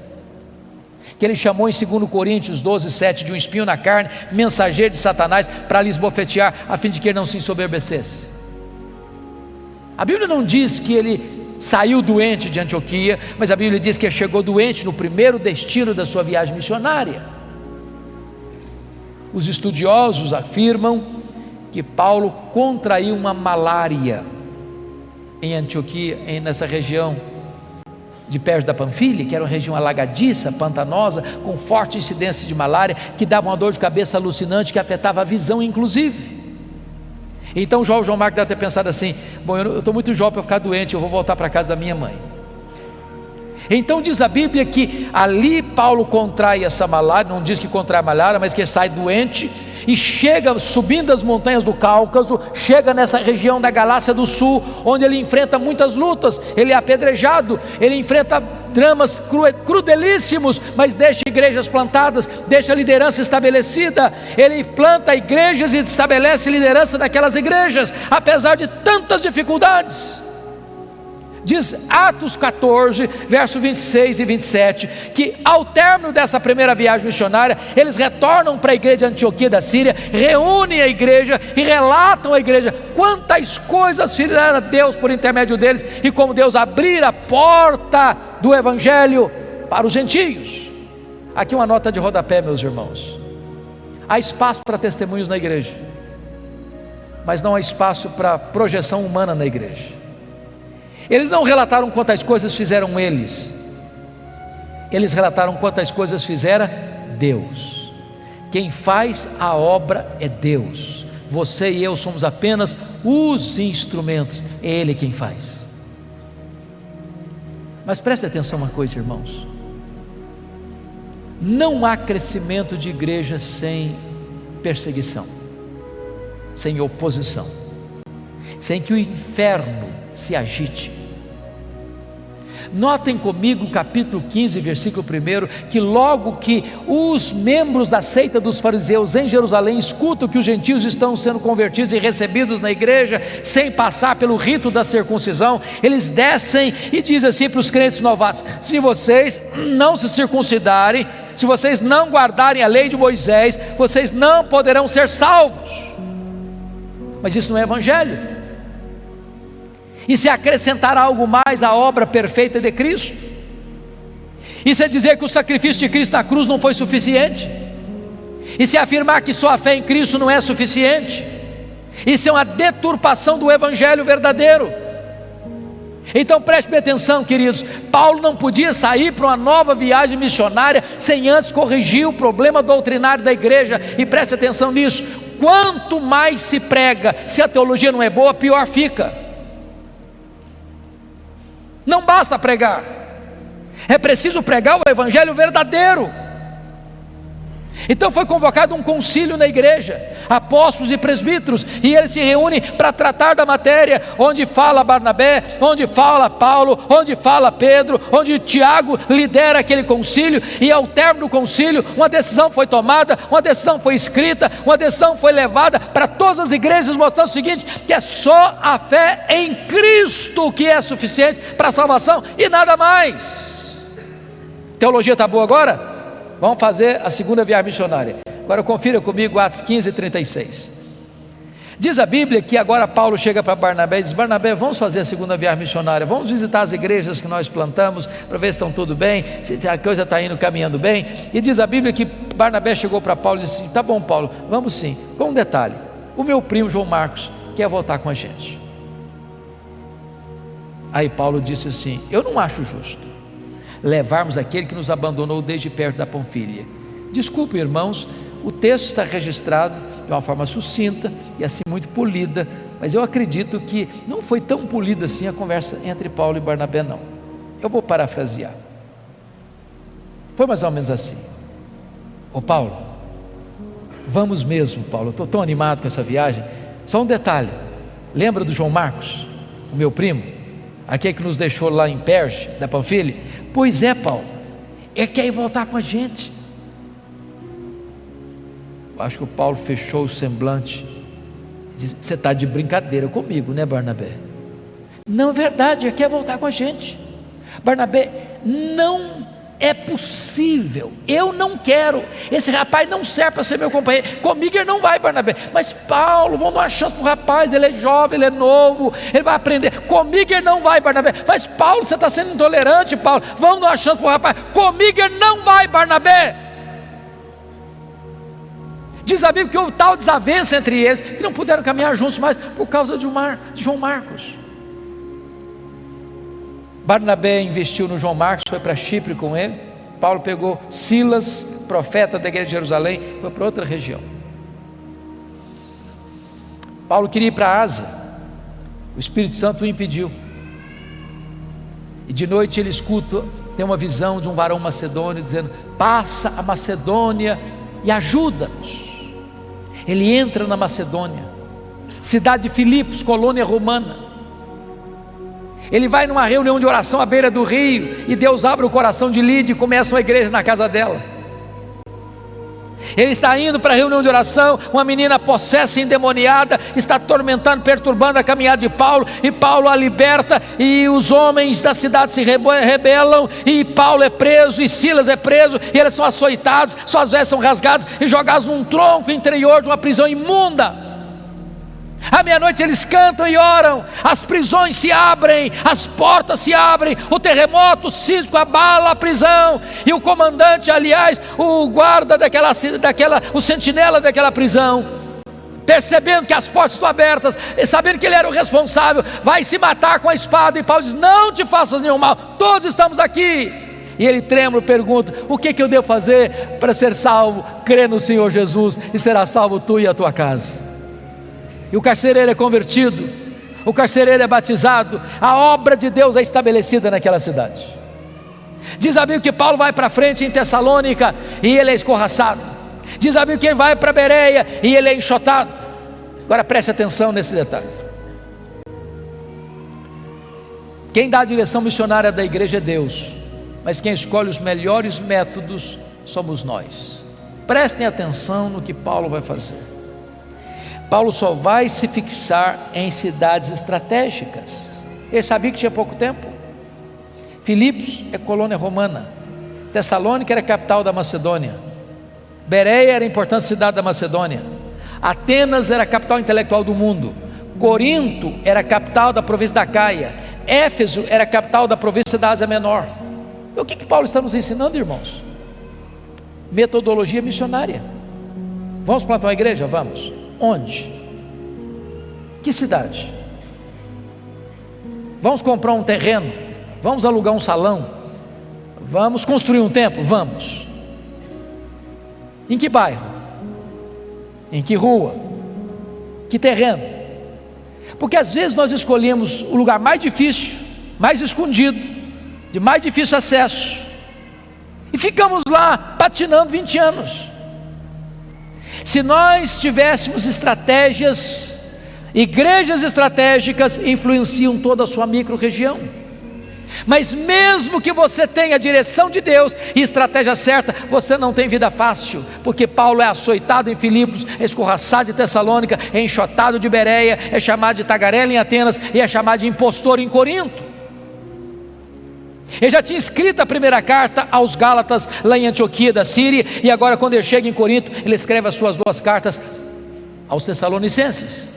Que ele chamou em 2 Coríntios 12, 7, de um espinho na carne, mensageiro de Satanás, para lhes bofetear, a fim de que ele não se ensoberbecesse. A Bíblia não diz que ele saiu doente de Antioquia, mas a Bíblia diz que ele chegou doente no primeiro destino da sua viagem missionária. Os estudiosos afirmam que Paulo contraiu uma malária em Antioquia, nessa região de perto da Panfilha, que era uma região alagadiça, pantanosa, com forte incidência de malária, que dava uma dor de cabeça alucinante, que afetava a visão inclusive. Então João Marcos deve ter pensado assim: bom, eu estou muito jovem para ficar doente, eu vou voltar para a casa da minha mãe. Então diz a Bíblia que ali Paulo contrai essa malária, não diz que contrai a malária, mas que ele sai doente, e chega subindo as montanhas do Cáucaso, chega nessa região da Galácia do Sul, onde ele enfrenta muitas lutas, ele é apedrejado, ele enfrenta dramas crudelíssimos, mas deixa igrejas plantadas, deixa liderança estabelecida, ele planta igrejas e estabelece liderança daquelas igrejas, apesar de tantas dificuldades. Diz Atos 14, verso 26 e 27, que ao término dessa primeira viagem missionária, eles retornam para a igreja de Antioquia da Síria, reúnem a igreja e relatam à igreja quantas coisas fizeram Deus por intermédio deles, e como Deus abrir a porta do evangelho para os gentios. Aqui uma nota de rodapé, meus irmãos: há espaço para testemunhos na igreja, mas não há espaço para projeção humana na igreja. Eles não relataram quantas coisas fizeram eles relataram quantas coisas fizera Deus. Quem faz a obra é Deus, você e eu somos apenas os instrumentos, é Ele quem faz. Mas preste atenção uma coisa, irmãos: não há crescimento de igreja sem perseguição, sem oposição, sem que o inferno se agite. Notem comigo o capítulo 15, versículo 1, que logo que os membros da seita dos fariseus em Jerusalém escutam que os gentios estão sendo convertidos e recebidos na igreja, sem passar pelo rito da circuncisão, eles descem e dizem assim para os crentes novatos: se vocês não se circuncidarem, se vocês não guardarem a lei de Moisés, vocês não poderão ser salvos. Mas isso não é evangelho. E se acrescentar algo mais à obra perfeita de Cristo? E se dizer que o sacrifício de Cristo na cruz não foi suficiente? E se afirmar que só a fé em Cristo não é suficiente? Isso é uma deturpação do evangelho verdadeiro. Então preste bem atenção, queridos: Paulo não podia sair para uma nova viagem missionária sem antes corrigir o problema doutrinário da igreja. E preste atenção nisso: quanto mais se prega, se a teologia não é boa, pior fica. Não basta pregar, é preciso pregar o evangelho verdadeiro. Então foi convocado um concílio na igreja, apóstolos e presbíteros, e eles se reúnem para tratar da matéria, onde fala Barnabé, onde fala Paulo, onde fala Pedro, onde Tiago lidera aquele concílio. E ao término do concílio, uma decisão foi tomada, uma decisão foi escrita, uma decisão foi levada para todas as igrejas, mostrando o seguinte: que é só a fé em Cristo que é suficiente para a salvação e nada mais. Teologia está boa agora? Vamos fazer a segunda viagem missionária. Agora confira comigo Atos 15, 36. Diz a Bíblia que agora Paulo chega para Barnabé e diz: Barnabé, vamos fazer a segunda viagem missionária, vamos visitar as igrejas que nós plantamos, para ver se estão tudo bem, se a coisa está indo caminhando bem. E diz a Bíblia que Barnabé chegou para Paulo e disse assim: tá bom, Paulo, vamos sim, com um detalhe: o meu primo João Marcos quer voltar com a gente. Aí Paulo disse assim: eu não acho justo. levarmos aquele que nos abandonou desde perto da Panfília. Desculpe, irmãos, o texto está registrado de uma forma sucinta e assim muito polida, mas eu acredito que não foi tão polida assim a conversa entre Paulo e Barnabé, não. Eu vou parafrasear. Foi mais ou menos assim: ô Paulo, vamos mesmo, Paulo, eu estou tão animado com essa viagem. Só um detalhe, lembra do João Marcos, o meu primo, aquele que nos deixou lá em Perge, da Panfília? Pois é, Paulo, ele quer ir voltar com a gente. Acho que o Paulo fechou o semblante e disse: você está de brincadeira comigo, né, Barnabé? Não é verdade, ele quer voltar com a gente. Barnabé, não é possível, eu não quero, esse rapaz não serve para ser meu companheiro, comigo ele não vai, Barnabé. Mas Paulo, vamos dar uma chance para o rapaz, ele é jovem, ele é novo, ele vai aprender. Comigo ele não vai, Barnabé. Mas Paulo, você está sendo intolerante, Paulo, vamos dar uma chance para o rapaz. Comigo ele não vai, Barnabé. Diz a Bíblia que houve tal desavença entre eles, que não puderam caminhar juntos mais, por causa de João Marcos. Barnabé investiu no João Marcos, foi para Chipre com ele. Paulo pegou Silas, profeta da igreja de Jerusalém, foi para outra região. Paulo queria ir para a Ásia, o Espírito Santo o impediu. E de noite ele escuta, tem uma visão de um varão macedônio dizendo: passa a Macedônia e ajuda-nos. Ele entra na Macedônia, cidade de Filipos, colônia romana. Ele vai numa reunião de oração à beira do rio, e Deus abre o coração de Lídia e começa uma igreja na casa dela. Ele está indo para a reunião de oração, uma menina possessa, endemoniada, está atormentando, perturbando a caminhada de Paulo, e Paulo a liberta, e os homens da cidade se rebelam, e Paulo é preso, e Silas é preso, e eles são açoitados, suas vestes são rasgadas, e jogados num tronco interior de uma prisão imunda. À meia-noite eles cantam e oram, as prisões se abrem, as portas se abrem, o terremoto sísmico abala a prisão, e o comandante, aliás, o guarda o sentinela daquela prisão, percebendo que as portas estão abertas, sabendo que ele era o responsável, vai se matar com a espada, e Paulo diz: não te faças nenhum mal, todos estamos aqui. E ele trêmulo pergunta: o que eu devo fazer para ser salvo? Crê no Senhor Jesus e será salvo tu e a tua casa. E o carcereiro é convertido, o carcereiro é batizado, a obra de Deus é estabelecida naquela cidade. Diz a Bíblia que Paulo vai para frente em Tessalônica e ele é escorraçado. Diz a Bíblia que ele vai para Bereia e ele é enxotado. Agora preste atenção nesse detalhe. Quem dá a direção missionária da igreja é Deus, mas quem escolhe os melhores métodos somos nós. Prestem atenção no que Paulo vai fazer. Paulo só vai se fixar em cidades estratégicas. Ele sabia que tinha pouco tempo. Filipos é colônia romana, Tessalônica era a capital da Macedônia, Bereia era a importante cidade da Macedônia, Atenas era a capital intelectual do mundo, Corinto era a capital da província da Caia, Éfeso era a capital da província da Ásia Menor. O que Paulo está nos ensinando, irmãos? Metodologia missionária. Vamos plantar uma igreja? Vamos. Onde? Que cidade? Vamos comprar um terreno? Vamos alugar um salão? Vamos construir um templo? Vamos. Em que bairro? Em que rua? Que terreno? Porque às vezes nós escolhemos o lugar mais difícil, mais escondido, de mais difícil acesso, e ficamos lá patinando 20 anos. Se nós tivéssemos estratégias, igrejas estratégicas influenciam toda a sua micro-região. Mas mesmo que você tenha a direção de Deus e estratégia certa, você não tem vida fácil, porque Paulo é açoitado em Filipos, é escorraçado em Tessalônica, é enxotado de Bereia, é chamado de tagarela em Atenas e é chamado de impostor em Corinto. Ele já tinha escrito a primeira carta aos Gálatas lá em Antioquia da Síria, e agora quando ele chega em Corinto, ele escreve as suas duas cartas aos Tessalonicenses.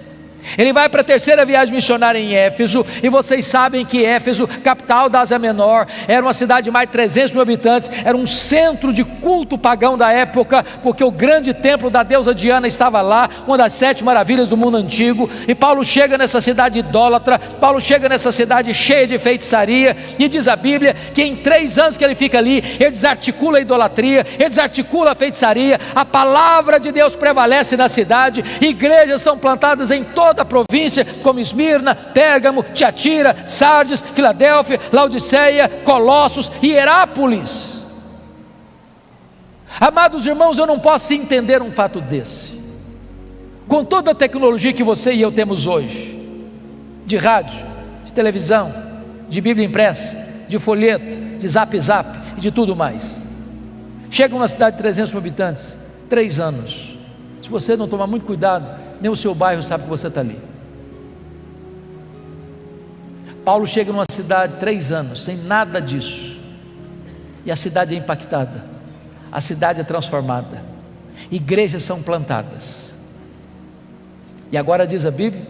Ele vai para a terceira viagem missionária em Éfeso, e vocês sabem que Éfeso, capital da Ásia Menor, era uma cidade de mais de 300 mil habitantes, era um centro de culto pagão da época, porque o grande templo da deusa Diana estava lá, uma das 7 maravilhas do mundo antigo. E Paulo chega nessa cidade idólatra, Paulo chega nessa cidade cheia de feitiçaria, e diz a Bíblia que em 3 anos que ele fica ali, ele desarticula a idolatria, ele desarticula a feitiçaria, a palavra de Deus prevalece na cidade, igrejas são plantadas em toda a província, como Esmirna, Pérgamo, Tiatira, Sardes, Filadélfia, Laodiceia, Colossos e Herápolis. Amados irmãos, eu não posso entender um fato desse, com toda a tecnologia que você e eu temos hoje, de rádio, de televisão, de Bíblia impressa, de folheto, de zap e de tudo mais. Chega numa cidade de 300 mil habitantes, 3 anos, se você não tomar muito cuidado, nem o seu bairro sabe que você está ali. Paulo chega numa cidade 3 anos, sem nada disso, e a cidade é impactada, a cidade é transformada, igrejas são plantadas. E agora diz a Bíblia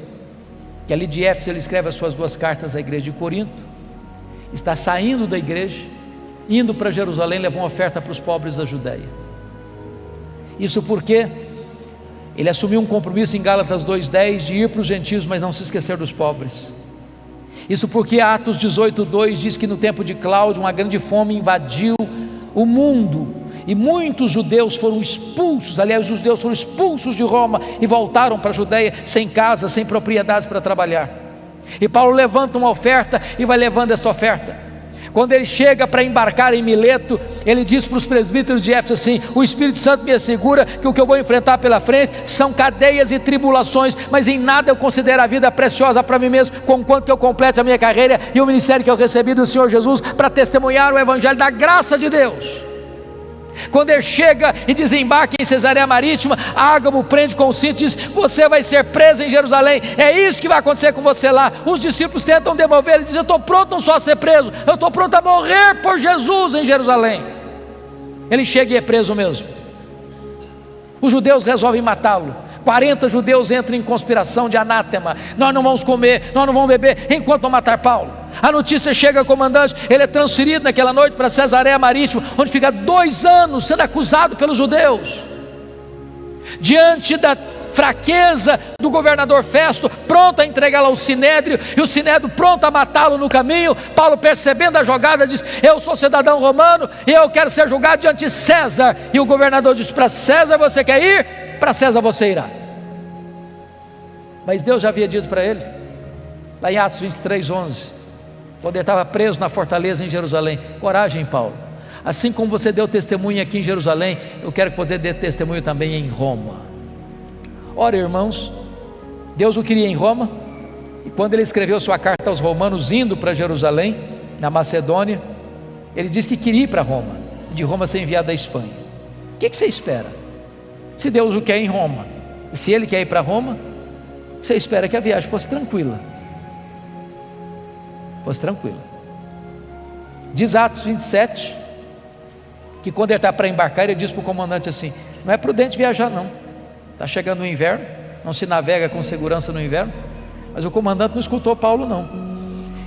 que ali de Éfeso ele escreve as suas 2 cartas à igreja de Corinto, está saindo da igreja, indo para Jerusalém, levar uma oferta para os pobres da Judéia. Isso porque ele assumiu um compromisso em Gálatas 2:10 de ir para os gentios, mas não se esquecer dos pobres. Isso porque Atos 18:2 diz que no tempo de Cláudio uma grande fome invadiu o mundo, e muitos judeus foram expulsos, aliás os judeus foram expulsos de Roma e voltaram para a Judéia sem casa, sem propriedades para trabalhar. E Paulo levanta uma oferta e vai levando essa oferta. Quando ele chega para embarcar em Mileto, ele diz para os presbíteros de Éfeso assim: o Espírito Santo me assegura que o que eu vou enfrentar pela frente são cadeias e tribulações, mas em nada eu considero a vida preciosa para mim mesmo, conquanto que eu complete a minha carreira e o ministério que eu recebi do Senhor Jesus, para testemunhar o evangelho da graça de Deus. Quando ele chega e desembarca em Cesareia Marítima, Ágabo prende com o cinto e diz: você vai ser preso em Jerusalém, é isso que vai acontecer com você lá. Os discípulos tentam demover, ele diz: eu estou pronto não só a ser preso, eu estou pronto a morrer por Jesus em Jerusalém. Ele chega e é preso mesmo. Os judeus resolvem matá-lo. 40 judeus entram em conspiração de anátema: nós não vamos comer, nós não vamos beber enquanto não matar Paulo. A notícia chega ao comandante, ele é transferido naquela noite para Cesareia Marítima, onde fica 2 anos sendo acusado pelos judeus. Diante da fraqueza do governador Festo, pronto a entregá-lo ao Sinédrio, e o Sinédrio pronto a matá-lo no caminho, Paulo, percebendo a jogada, diz: eu sou cidadão romano e eu quero ser julgado diante de César. E o governador diz: para César você quer ir? Para César você irá. Mas Deus já havia dito para ele, lá em Atos 23:11, quando ele estava preso na fortaleza em Jerusalém: coragem, Paulo, assim como você deu testemunho aqui em Jerusalém, eu quero que você dê testemunho também em Roma. Ora, irmãos, Deus o queria em Roma, e quando ele escreveu sua carta aos romanos, indo para Jerusalém, na Macedônia, ele disse que queria ir para Roma, e de Roma ser enviado à Espanha. O que você espera? Se Deus o quer em Roma, e se ele quer ir para Roma, você espera que a viagem fosse tranquila. Diz Atos 27 que quando ele está para embarcar, ele diz para o comandante assim: não é prudente viajar não, está chegando o inverno, não se navega com segurança no inverno. Mas o comandante não escutou Paulo não,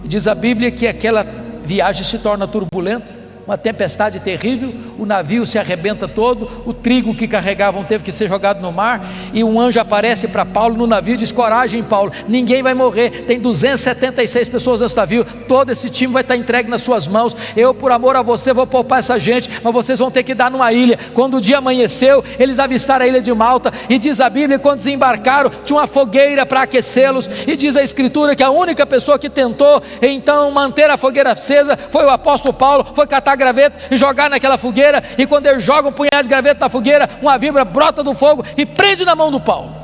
e diz a Bíblia que aquela viagem se torna turbulenta, uma tempestade terrível, o navio se arrebenta todo, o trigo que carregavam teve que ser jogado no mar, e um anjo aparece para Paulo no navio e diz: coragem, Paulo, ninguém vai morrer, tem 276 pessoas nesse navio, todo esse time vai estar entregue nas suas mãos, eu por amor a você vou poupar essa gente, mas vocês vão ter que dar numa ilha. Quando o dia amanheceu, eles avistaram a ilha de Malta, e diz a Bíblia, quando desembarcaram, tinha uma fogueira para aquecê-los, e diz a Escritura que a única pessoa que tentou então manter a fogueira acesa foi o apóstolo Paulo, foi catar graveto e jogar naquela fogueira, e quando ele joga um punhado de graveto na fogueira, uma víbora brota do fogo e prende na mão do Paulo.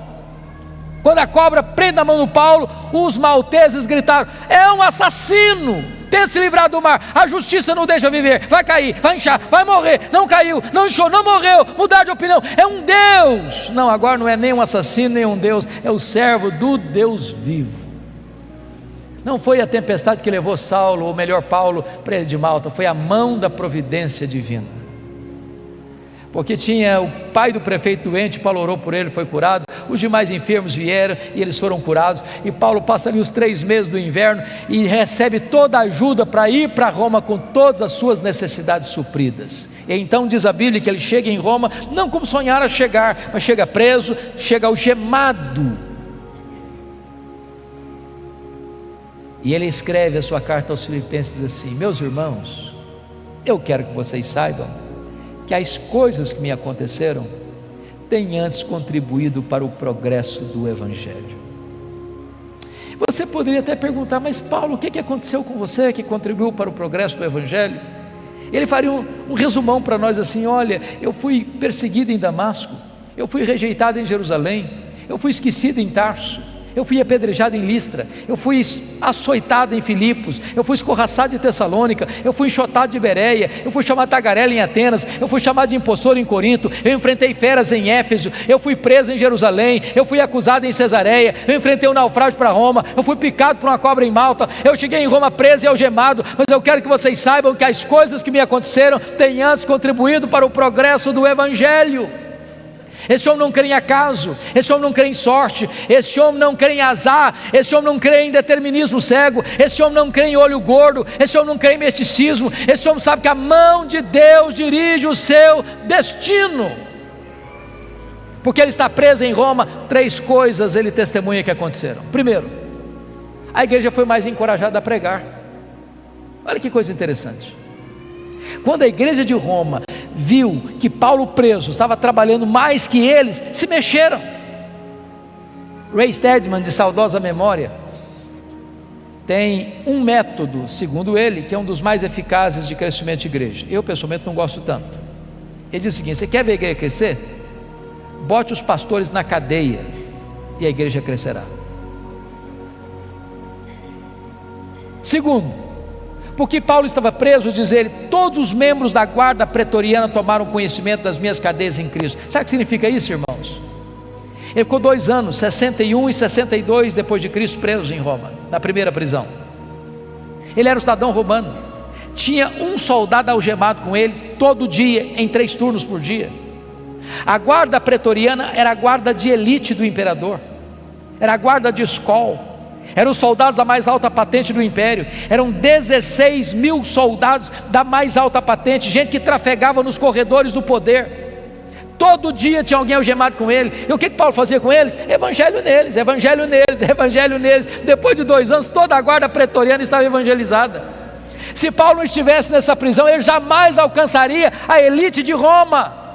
Quando a cobra prende na mão do Paulo, os malteses gritaram: é um assassino, tenta se livrar do mar, a justiça não deixa viver, vai cair, vai inchar, vai morrer. Não caiu, não inchou, não morreu, mudar de opinião, é um Deus. Não, agora não é nem um assassino, nem um Deus, é o servo do Deus vivo. Não foi a tempestade que levou Saulo, ou melhor Paulo, para ele de Malta, foi a mão da providência divina. Porque tinha o pai do prefeito doente, Paulo orou por ele, foi curado. os demais enfermos vieram e eles foram curados. E Paulo passa ali os 3 meses do inverno e recebe toda a ajuda para ir para Roma com todas as suas necessidades supridas. E então diz a Bíblia que ele chega em Roma, não como sonhara chegar, mas chega preso, chega algemado. E ele escreve a sua carta aos Filipenses assim: meus irmãos, eu quero que vocês saibam que as coisas que me aconteceram têm antes contribuído para o progresso do Evangelho. Você poderia até perguntar: mas Paulo, o que aconteceu com você que contribuiu para o progresso do Evangelho? Ele faria um resumão para nós assim: olha, eu fui perseguido em Damasco, eu fui rejeitado em Jerusalém, eu fui esquecido em Tarso, eu fui apedrejado em Listra, eu fui açoitado em Filipos, eu fui escorraçado de Tessalônica, eu fui enxotado de Bereia, eu fui chamado de tagarela em Atenas, eu fui chamado de impostor em Corinto, eu enfrentei feras em Éfeso, eu fui preso em Jerusalém, eu fui acusado em Cesareia, eu enfrentei um naufrágio para Roma, eu fui picado por uma cobra em Malta, eu cheguei em Roma preso e algemado. Mas eu quero que vocês saibam que as coisas que me aconteceram têm antes contribuído para o progresso do Evangelho. Esse homem não crê em acaso, esse homem não crê em sorte, esse homem não crê em azar, esse homem não crê em determinismo cego, esse homem não crê em olho gordo, esse homem não crê em misticismo, esse homem sabe que a mão de Deus dirige o seu destino. Porque ele está preso em Roma, 3 coisas ele testemunha que aconteceram. Primeiro, a igreja foi mais encorajada a pregar. Olha que coisa interessante. Quando a igreja de Roma viu que Paulo preso estava trabalhando mais que eles, se mexeram. Ray Stedman, de saudosa memória, tem um método, segundo ele, que é um dos mais eficazes de crescimento de igreja. Eu pessoalmente não gosto tanto. Ele diz o seguinte: você quer ver a igreja crescer? Bote os pastores na cadeia e a igreja crescerá. Segundo, porque Paulo estava preso, diz ele, todos os membros da guarda pretoriana tomaram conhecimento das minhas cadeias em Cristo. Sabe o que significa isso, irmãos? Ele ficou 2 anos, 61 e 62 depois de Cristo, preso em Roma, na primeira prisão. Ele era um cidadão romano, tinha um soldado algemado com ele todo dia, em 3 turnos por dia. A guarda pretoriana era a guarda de elite do imperador, era a guarda de escola, eram os soldados da mais alta patente do império, eram 16 mil soldados da mais alta patente, gente que trafegava nos corredores do poder, todo dia tinha alguém algemado com ele. E o que Paulo fazia com eles? Evangelho neles, evangelho neles, evangelho neles. Depois de 2 anos, toda a guarda pretoriana estava evangelizada. Se Paulo não estivesse nessa prisão, ele jamais alcançaria a elite de Roma.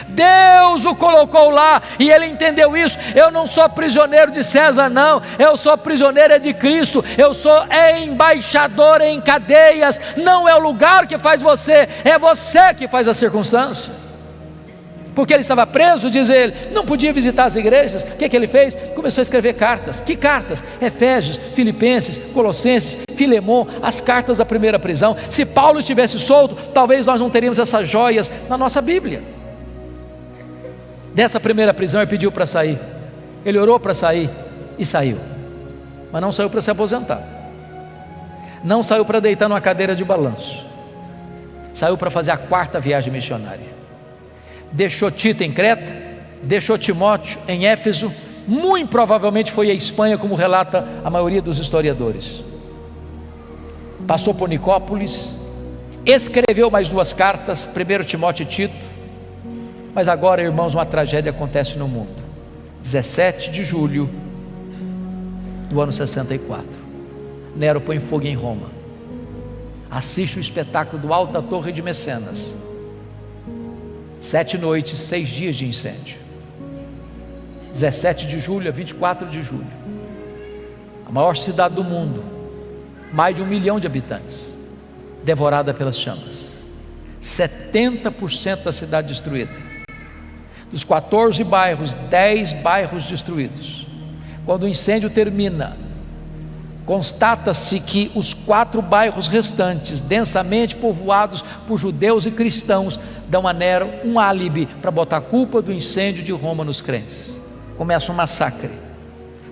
Deus o colocou lá e ele entendeu isso. Eu não sou prisioneiro de César, não, eu sou prisioneiro de Cristo, eu sou embaixador em cadeias. Não é o lugar que faz você, é você que faz a circunstância. Porque ele estava preso, diz ele, não podia visitar as igrejas. O que ele fez? Começou a escrever cartas. Que cartas? Efésios, Filipenses, Colossenses, Filemon, as cartas da primeira prisão. Se Paulo estivesse solto, talvez nós não teríamos essas joias na nossa Bíblia. Dessa primeira prisão ele pediu para sair, ele orou para sair e saiu, mas não saiu para se aposentar, não saiu para deitar numa cadeira de balanço, saiu para fazer a 4ª viagem missionária. Deixou Tito em Creta, deixou Timóteo em Éfeso, muito provavelmente foi à Espanha, como relata a maioria dos historiadores. Passou por Nicópolis, escreveu mais 2 cartas, 1 Timóteo e Tito. Mas agora, irmãos, uma tragédia acontece no mundo. 17 de julho do ano 64, Nero põe fogo em Roma. Assiste o espetáculo do alto da Torre de Mecenas. 7 noites, 6 dias de incêndio. 17 de julho a 24 de julho, a maior cidade do mundo, mais de 1 milhão de habitantes, devorada pelas chamas. 70% da cidade destruída. Dos 14 bairros, 10 bairros destruídos. Quando o incêndio termina, constata-se que os 4 bairros restantes, densamente povoados por judeus e cristãos, dão a Nero um álibi para botar a culpa do incêndio de Roma nos crentes. Começa um massacre.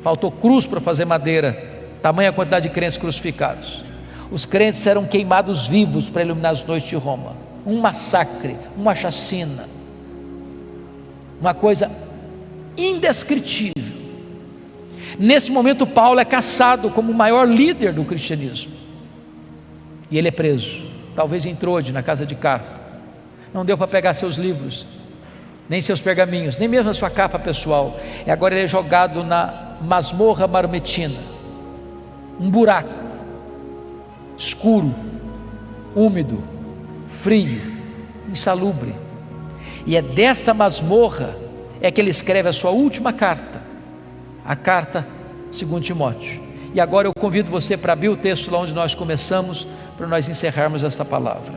Faltou cruz para fazer madeira, tamanha quantidade de crentes crucificados. Os crentes serão queimados vivos para iluminar as noites de Roma. Um massacre, uma chacina, uma coisa indescritível. Nesse momento Paulo é caçado como o maior líder do cristianismo, e ele é preso, talvez em Trode, na casa de Carpo. Não deu para pegar seus livros, nem seus pergaminhos, nem mesmo a sua capa pessoal. E agora ele é jogado na masmorra mamertina, um buraco escuro, úmido, frio, insalubre. E é desta masmorra é que ele escreve a sua última carta, a carta segundo Timóteo. E agora eu convido você para abrir o texto lá onde nós começamos, para nós encerrarmos esta palavra.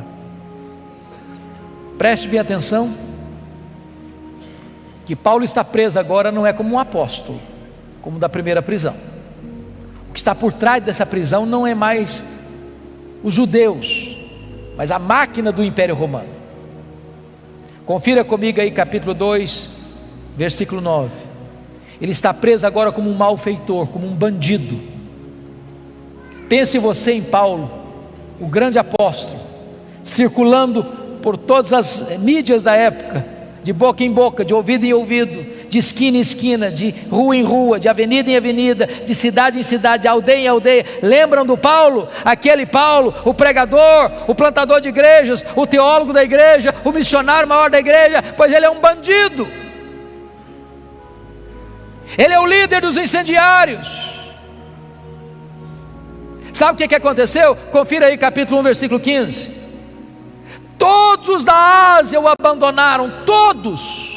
Preste bem atenção, que Paulo está preso agora não é como um apóstolo, como da primeira prisão. O que está por trás dessa prisão não é mais os judeus, mas a máquina do Império Romano. Confira comigo aí capítulo 2, versículo 9. Ele está preso agora como um malfeitor, como um bandido. Pense você em Paulo, o grande apóstolo, circulando por todas as mídias da época, de boca em boca, de ouvido em ouvido, de esquina em esquina, de rua em rua, de avenida em avenida, de cidade em cidade, de aldeia em aldeia. Lembram do Paulo? Aquele Paulo, o pregador, o plantador de igrejas, o teólogo da igreja, o missionário maior da igreja? Pois ele é um bandido, ele é o líder dos incendiários. Sabe o que aconteceu? Confira aí capítulo 1, versículo 15. Todos os da Ásia o abandonaram, todos.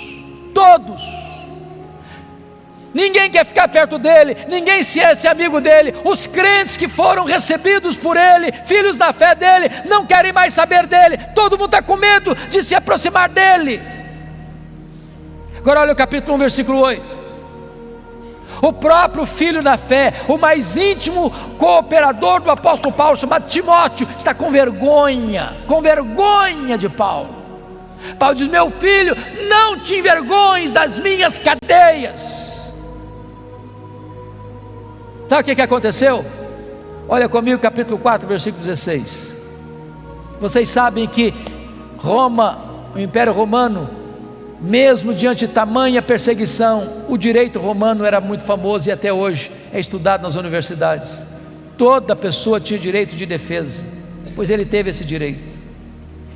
Ninguém quer ficar perto dele, ninguém se é amigo dele. Os crentes que foram recebidos por ele, filhos da fé dele, não querem mais saber dele. Todo mundo está com medo de se aproximar dele. Agora olha o capítulo 1, versículo 8. O próprio filho da fé, o mais íntimo cooperador do apóstolo Paulo, chamado Timóteo, está com vergonha de Paulo. Paulo diz: meu filho, não te envergonhes das minhas cadeias. Sabe o que aconteceu? Olha comigo capítulo 4, versículo 16. Vocês sabem que Roma, o Império Romano, mesmo diante de tamanha perseguição, o direito romano era muito famoso e até hoje é estudado nas universidades. Toda pessoa tinha direito de defesa, pois ele teve esse direito.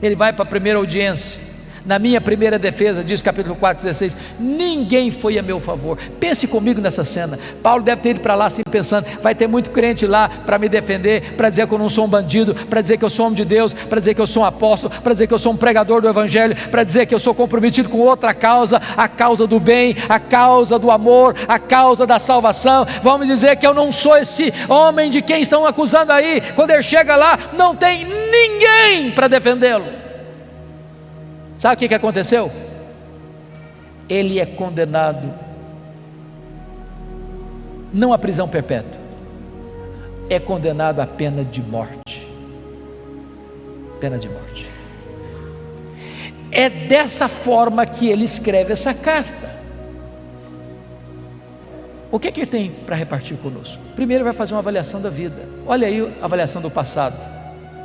Ele vai para a primeira audiência. Na minha primeira defesa, diz capítulo 4, 16, ninguém foi a meu favor. Pense comigo nessa cena. Paulo deve ter ido para lá assim pensando: vai ter muito crente lá para me defender, para dizer que eu não sou um bandido, para dizer que eu sou homem de Deus, para dizer que eu sou um apóstolo, para dizer que eu sou um pregador do evangelho, para dizer que eu sou comprometido com outra causa, a causa do bem, a causa do amor, a causa da salvação. Vamos dizer que eu não sou esse homem de quem estão acusando aí. Quando ele chega lá, não tem ninguém para defendê-lo. Sabe o que aconteceu? Ele é condenado não à prisão perpétua, é condenado à pena de morte. Pena de morte. É dessa forma que ele escreve essa carta. O que ele tem para repartir conosco? Primeiro ele vai fazer uma avaliação da vida. Olha aí a avaliação do passado.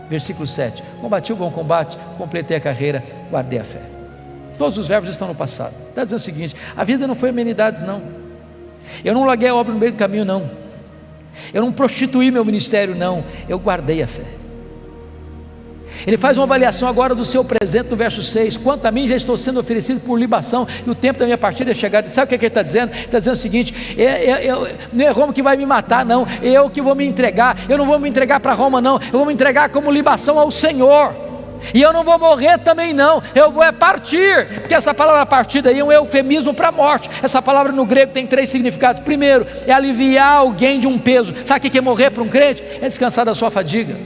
Versículo 7, combati o bom combate, completei a carreira, guardei a fé. Todos os verbos estão no passado. Está dizendo o seguinte: a vida não foi amenidades não. Eu não larguei a obra no meio do caminho não. Eu não prostituí meu ministério não. Eu guardei a fé. Ele faz uma avaliação agora do seu presente no verso 6. Quanto a mim, já estou sendo oferecido por libação, e o tempo da minha partida é chegado. Sabe o que ele está dizendo? Ele está dizendo o seguinte: não é Roma que vai me matar não, eu que vou me entregar. Eu não vou me entregar para Roma não, eu vou me entregar como libação ao Senhor. E eu não vou morrer também não, eu vou partir, porque essa palavra partida aí é um eufemismo para a morte. Essa palavra no grego tem 3 significados. Primeiro, é aliviar alguém de um peso. Sabe o que é morrer para um crente? É descansar da sua fadiga.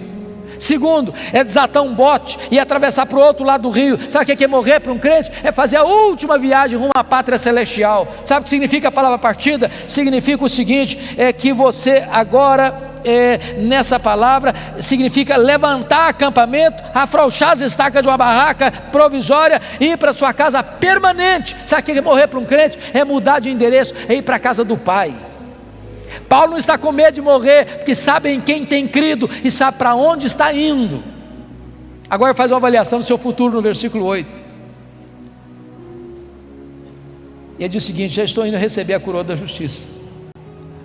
Segundo, é desatar um bote e atravessar para o outro lado do rio. Sabe o que é morrer para um crente? É fazer a última viagem rumo à pátria celestial. Sabe o que significa a palavra partida? Significa o seguinte: é que você agora, nessa palavra, significa levantar acampamento, afrouxar as estacas de uma barraca provisória e ir para sua casa permanente. Sabe o que é morrer para um crente? É mudar de endereço, é ir para a casa do Pai. Paulo não está com medo de morrer, porque sabe em quem tem crido e sabe para onde está indo. Agora faz uma avaliação do seu futuro no versículo 8. E ele diz o seguinte: já estou indo receber a coroa da justiça,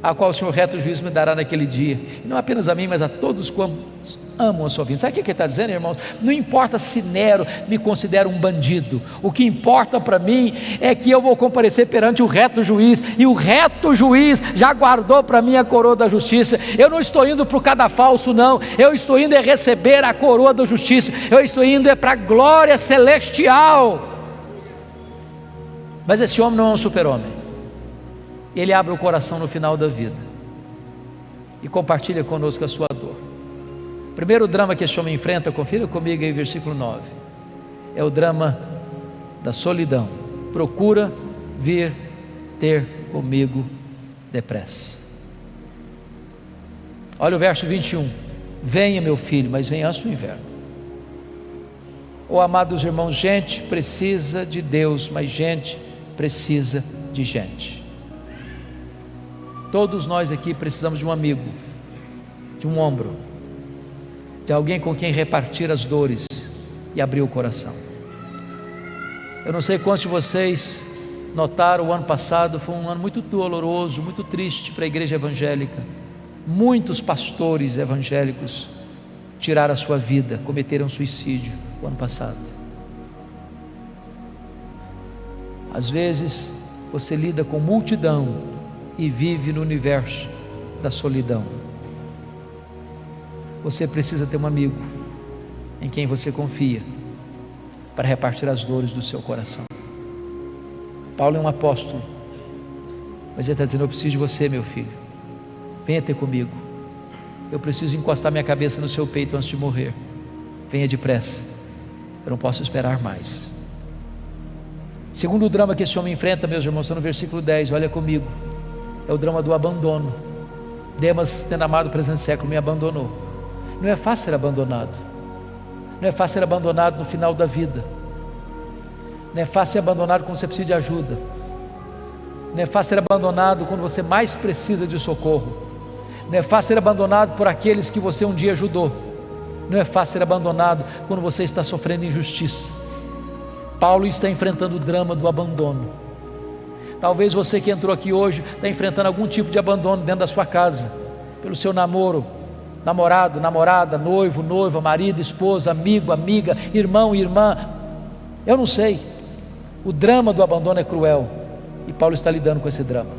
a qual o Senhor reto juiz me dará naquele dia, e não apenas a mim, mas a todos quantos amam a sua vida. Sabe o que ele está dizendo, irmãos? Não importa se Nero me considera um bandido, o que importa para mim é que eu vou comparecer perante o reto juiz, e o reto juiz já guardou para mim a coroa da justiça. Eu não estou indo para o cadafalso, não, eu estou indo receber a coroa da justiça, eu estou indo para a glória celestial. Mas esse homem não é um super-homem. Ele abre o coração no final da vida e compartilha conosco a sua dor. O primeiro drama que esse homem enfrenta, confira comigo aí, versículo 9, é o drama da solidão. Procura vir ter comigo depressa. Olha o verso 21. Venha, meu filho, mas venha antes do inverno. Oh, amados irmãos, gente precisa de Deus, mas gente precisa de gente. Todos nós aqui precisamos de um amigo, de um ombro, de alguém com quem repartir as dores e abrir o coração. Eu não sei quantos de vocês notaram, o ano passado foi um ano muito doloroso, muito triste para a igreja evangélica. Muitos pastores evangélicos tiraram a sua vida, cometeram suicídio o ano passado. Às vezes você lida com multidão e vive no universo da solidão. Você precisa ter um amigo em quem você confia para repartir as dores do seu coração. Paulo é um apóstolo, mas ele está dizendo: eu preciso de você, meu filho, venha ter comigo, eu preciso encostar minha cabeça no seu peito antes de morrer, venha depressa, eu não posso esperar mais. Segundo drama que esse homem enfrenta, meus irmãos, está no versículo 10, olha comigo, é o drama do abandono. Demas, tendo amado o presente século, me abandonou. Não é fácil ser abandonado, não é fácil ser abandonado no final da vida, não é fácil ser abandonado quando você precisa de ajuda, não é fácil ser abandonado quando você mais precisa de socorro, não é fácil ser abandonado por aqueles que você um dia ajudou, não é fácil ser abandonado quando você está sofrendo injustiça. Paulo está enfrentando o drama do abandono. Talvez você que entrou aqui hoje está enfrentando algum tipo de abandono dentro da sua casa, pelo seu namoro, namorado, namorada, noivo, noiva, marido, esposa, amigo, amiga, irmão, irmã, eu não sei. O drama do abandono é cruel e Paulo está lidando com esse drama.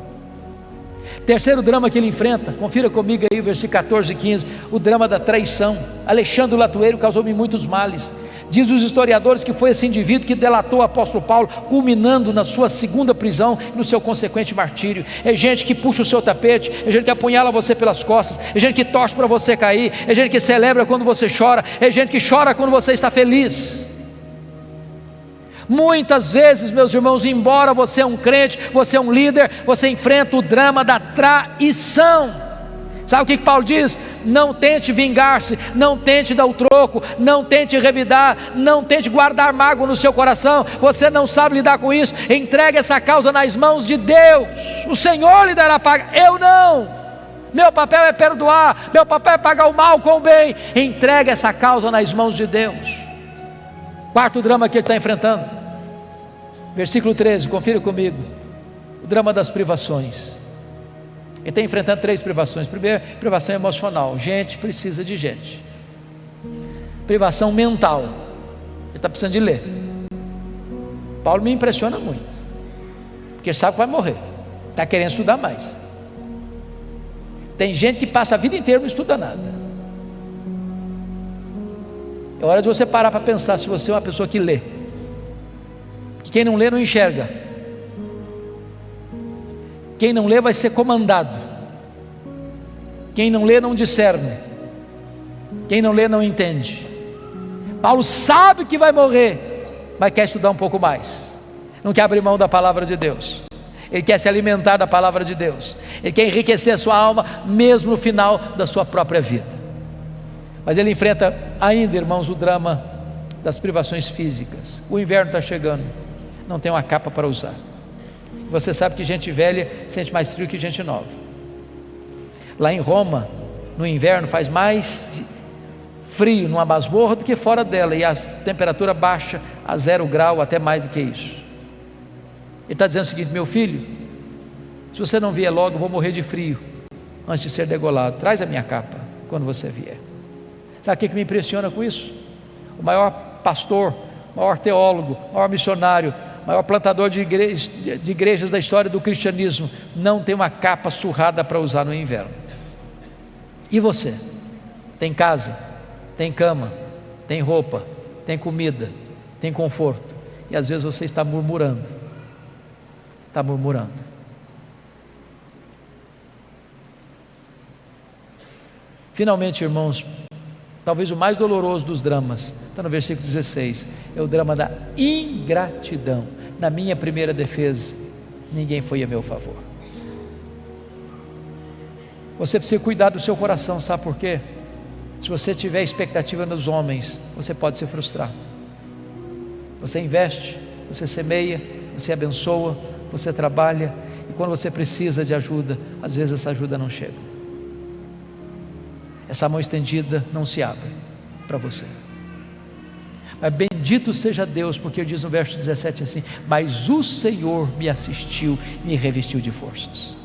Terceiro drama que ele enfrenta, confira comigo aí, versículo 14 e 15, o drama da traição. Alexandre o Latueiro causou-me muitos males. Diz os historiadores que foi esse indivíduo que delatou o apóstolo Paulo, culminando na sua segunda prisão e no seu consequente martírio. É gente que puxa o seu tapete, é gente que apunhala você pelas costas, é gente que torce para você cair, é gente que celebra quando você chora, é gente que chora quando você está feliz. Muitas vezes, meus irmãos, embora você é um crente, você é um líder, você enfrenta o drama da traição. Sabe o que Paulo diz? Não tente vingar-se, não tente dar o troco, não tente revidar, não tente guardar mágoa no seu coração. Você não sabe lidar com isso, entregue essa causa nas mãos de Deus. O Senhor lhe dará paga, eu não. Meu papel é perdoar, meu papel é pagar o mal com o bem. Entregue essa causa nas mãos de Deus. Quarto drama que ele está enfrentando, versículo 13, confira comigo, o drama das privações. Ele está enfrentando três privações. Primeiro, privação emocional, gente precisa de gente. Privação mental, ele está precisando de ler. Paulo me impressiona muito, porque sabe que vai morrer, está querendo estudar mais. Tem gente que passa a vida inteira e não estuda nada. É hora de você parar para pensar se você é uma pessoa que lê. Porque quem não lê não enxerga. Quem não lê vai ser comandado. Quem não lê não discerne. Quem não lê não entende. Paulo sabe que vai morrer, mas quer estudar um pouco mais. Não quer abrir mão da palavra de Deus. Ele quer se alimentar da palavra de Deus. Ele quer enriquecer a sua alma, mesmo no final da sua própria vida. Mas ele enfrenta ainda, irmãos, o drama das privações físicas. O inverno está chegando, não tem uma capa para usar. Você sabe que gente velha sente mais frio que gente nova. Lá em Roma, no inverno, faz mais frio numa masmorra do que fora dela, e a temperatura baixa a 0 grau, até mais do que isso. Ele está dizendo o seguinte: meu filho, se você não vier logo, eu vou morrer de frio antes de ser degolado. Traz a minha capa quando você vier. Sabe o que me impressiona com isso? O maior pastor, o maior teólogo, o maior missionário, o maior plantador de igrejas da história do cristianismo não tem uma capa surrada para usar no inverno. E você? Tem casa, tem cama, tem roupa, tem comida, tem conforto, e às vezes você está murmurando. Está murmurando. Finalmente, irmãos, talvez o mais doloroso dos dramas, está no versículo 16, é o drama da ingratidão. Na minha primeira defesa, ninguém foi a meu favor. Você precisa cuidar do seu coração, sabe por quê? Se você tiver expectativa nos homens, você pode se frustrar. Você investe, você semeia, você abençoa, você trabalha, e quando você precisa de ajuda, às vezes essa ajuda não chega. Essa mão estendida não se abre para você. Mas bendito seja Deus, porque diz no verso 17 assim: mas o Senhor me assistiu, me revestiu de forças.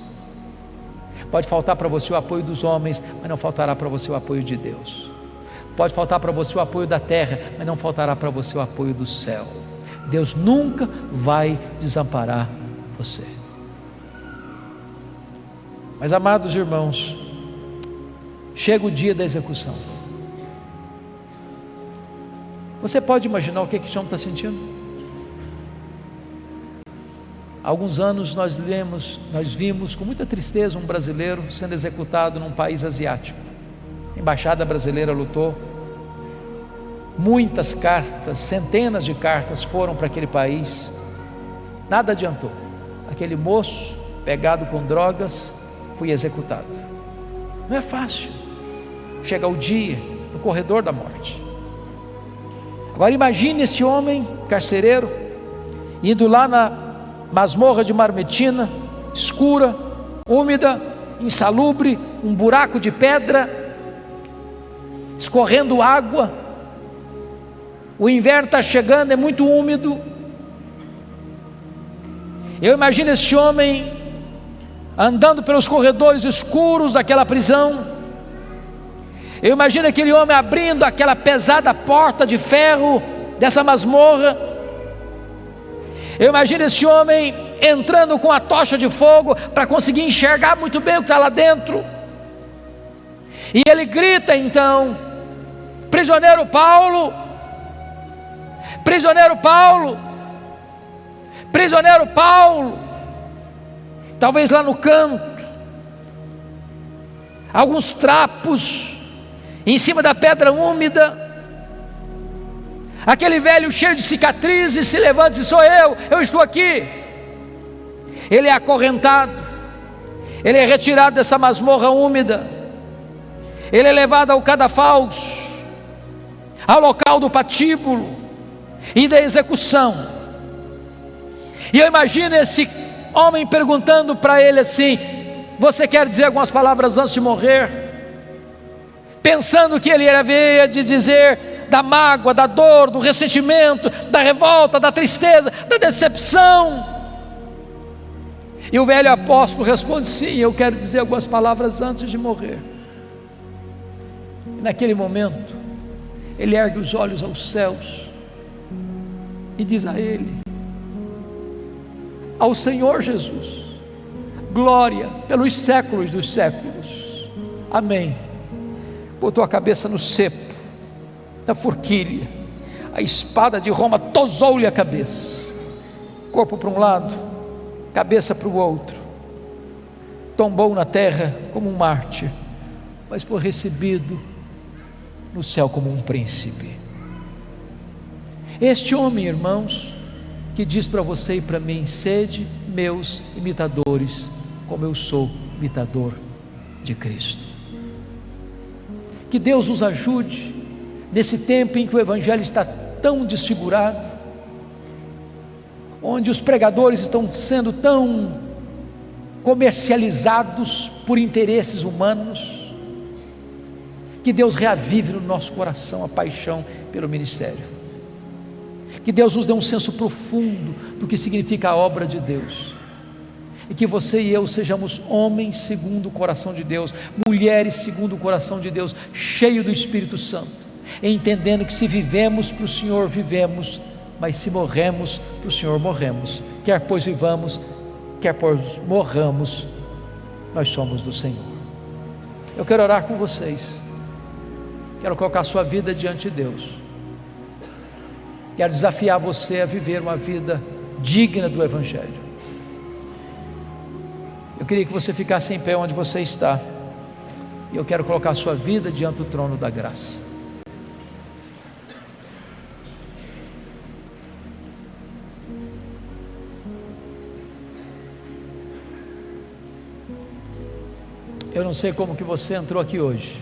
Pode faltar para você o apoio dos homens, mas não faltará para você o apoio de Deus. Pode faltar para você o apoio da terra, mas não faltará para você o apoio do céu. Deus nunca vai desamparar você. Mas, amados irmãos, chega o dia da execução. Você pode imaginar o que esse homem está sentindo? Há alguns anos nós vimos com muita tristeza um brasileiro sendo executado num país asiático. A embaixada brasileira lutou. Muitas cartas, centenas de cartas foram para aquele país. Nada adiantou. Aquele moço, pegado com drogas, foi executado. Não é fácil. Chega o dia, no corredor da morte. Agora imagine esse homem carcereiro indo lá na masmorra de Marmetina, escura, úmida, insalubre, um buraco de pedra, escorrendo água. O inverno está chegando, é muito úmido. Eu imagino esse homem andando pelos corredores escuros daquela prisão. Eu imagino aquele homem abrindo aquela pesada porta de ferro dessa masmorra. Eu imagino esse homem entrando com a tocha de fogo para conseguir enxergar muito bem o que está lá dentro. E ele grita então: prisioneiro Paulo, prisioneiro Paulo, prisioneiro Paulo. Talvez lá no canto, alguns trapos em cima da pedra úmida. Aquele velho cheio de cicatrizes se levanta e diz: sou eu estou aqui. Ele é acorrentado, ele é retirado dessa masmorra úmida, ele é levado ao cadafalso, ao local do patíbulo e da execução. E eu imagino esse homem perguntando para ele assim: você quer dizer algumas palavras antes de morrer? Pensando que ele havia de dizer da mágoa, da dor, do ressentimento, da revolta, da tristeza, da decepção. E o velho apóstolo responde: sim, eu quero dizer algumas palavras antes de morrer. E naquele momento ele ergue os olhos aos céus e diz a ele: ao Senhor Jesus, glória pelos séculos dos séculos, amém. Botou a cabeça no cepo da forquilha, a espada de Roma tosou-lhe a cabeça, corpo para um lado, cabeça para o outro, tombou na terra como um mártir, mas foi recebido no céu como um príncipe. Este homem, irmãos, que diz para você e para mim: sede meus imitadores, como eu sou imitador de Cristo. Que Deus nos ajude nesse tempo em que o Evangelho está tão desfigurado, onde os pregadores estão sendo tão comercializados por interesses humanos. Que Deus reavive no nosso coração a paixão pelo ministério. Que Deus nos dê um senso profundo do que significa a obra de Deus, e que você e eu sejamos homens segundo o coração de Deus, mulheres segundo o coração de Deus, cheio do Espírito Santo, entendendo que se vivemos para o Senhor, vivemos, mas se morremos para o Senhor, morremos. Quer pois vivamos, quer pois morramos, nós somos do Senhor. Eu quero orar com vocês, quero colocar a sua vida diante de Deus, quero desafiar você a viver uma vida digna do Evangelho. Eu queria que você ficasse em pé onde você está, e eu quero colocar a sua vida diante do trono da graça. Eu não sei como que você entrou aqui hoje,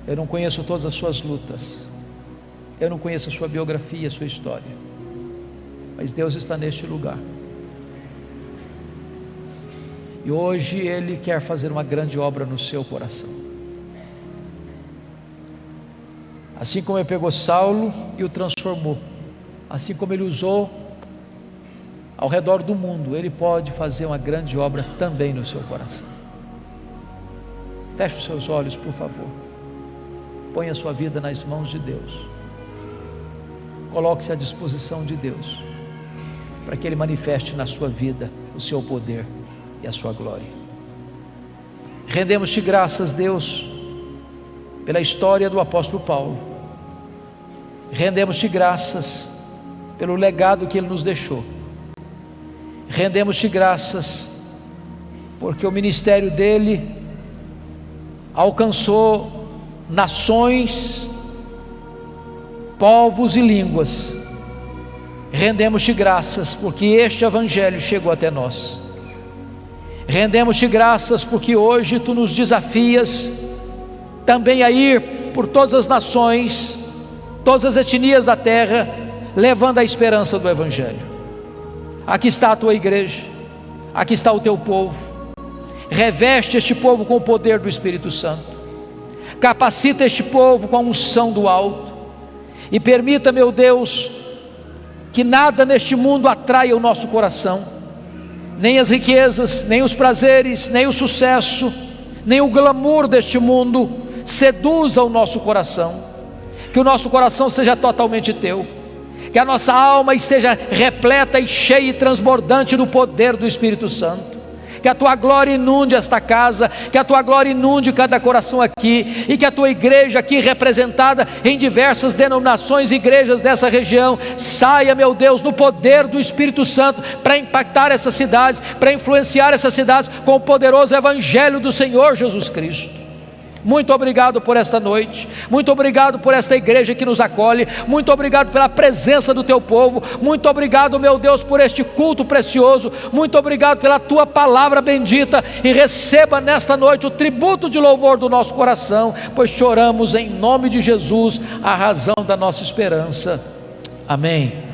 eu não conheço todas as suas lutas, eu não conheço a sua biografia, a sua história, mas Deus está neste lugar, e hoje Ele quer fazer uma grande obra no seu coração. Assim como Ele pegou Saulo e o transformou, assim como Ele usou ao redor do mundo, Ele pode fazer uma grande obra também no seu coração. Feche os seus olhos, por favor. Ponha a sua vida nas mãos de Deus. Coloque-se à disposição de Deus, para que Ele manifeste na sua vida o seu poder e a sua glória. Rendemos-te graças, Deus, pela história do apóstolo Paulo. Rendemos-te graças pelo legado que ele nos deixou. Rendemos-te graças porque o ministério dele alcançou nações, povos e línguas. Rendemos-te graças porque este evangelho chegou até nós. Rendemos-te graças porque hoje tu nos desafias também a ir por todas as nações, todas as etnias da terra, levando a esperança do evangelho. Aqui está a tua igreja, aqui está o teu povo. Reveste este povo com o poder do Espírito Santo, capacita este povo com a unção do alto, e permita, meu Deus, que nada neste mundo atraia o nosso coração, nem as riquezas, nem os prazeres, nem o sucesso, nem o glamour deste mundo seduza o nosso coração. Que o nosso coração seja totalmente teu, que a nossa alma esteja repleta e cheia e transbordante do poder do Espírito Santo. Que a tua glória inunde esta casa, que a tua glória inunde cada coração aqui, e que a tua igreja aqui representada em diversas denominações e igrejas dessa região, saia, meu Deus, no poder do Espírito Santo, para impactar essas cidades, para influenciar essas cidades com o poderoso evangelho do Senhor Jesus Cristo. Muito obrigado por esta noite, muito obrigado por esta igreja que nos acolhe, muito obrigado pela presença do teu povo, muito obrigado, meu Deus, por este culto precioso, muito obrigado pela tua palavra bendita, e receba nesta noite o tributo de louvor do nosso coração, pois choramos em nome de Jesus, a razão da nossa esperança. Amém.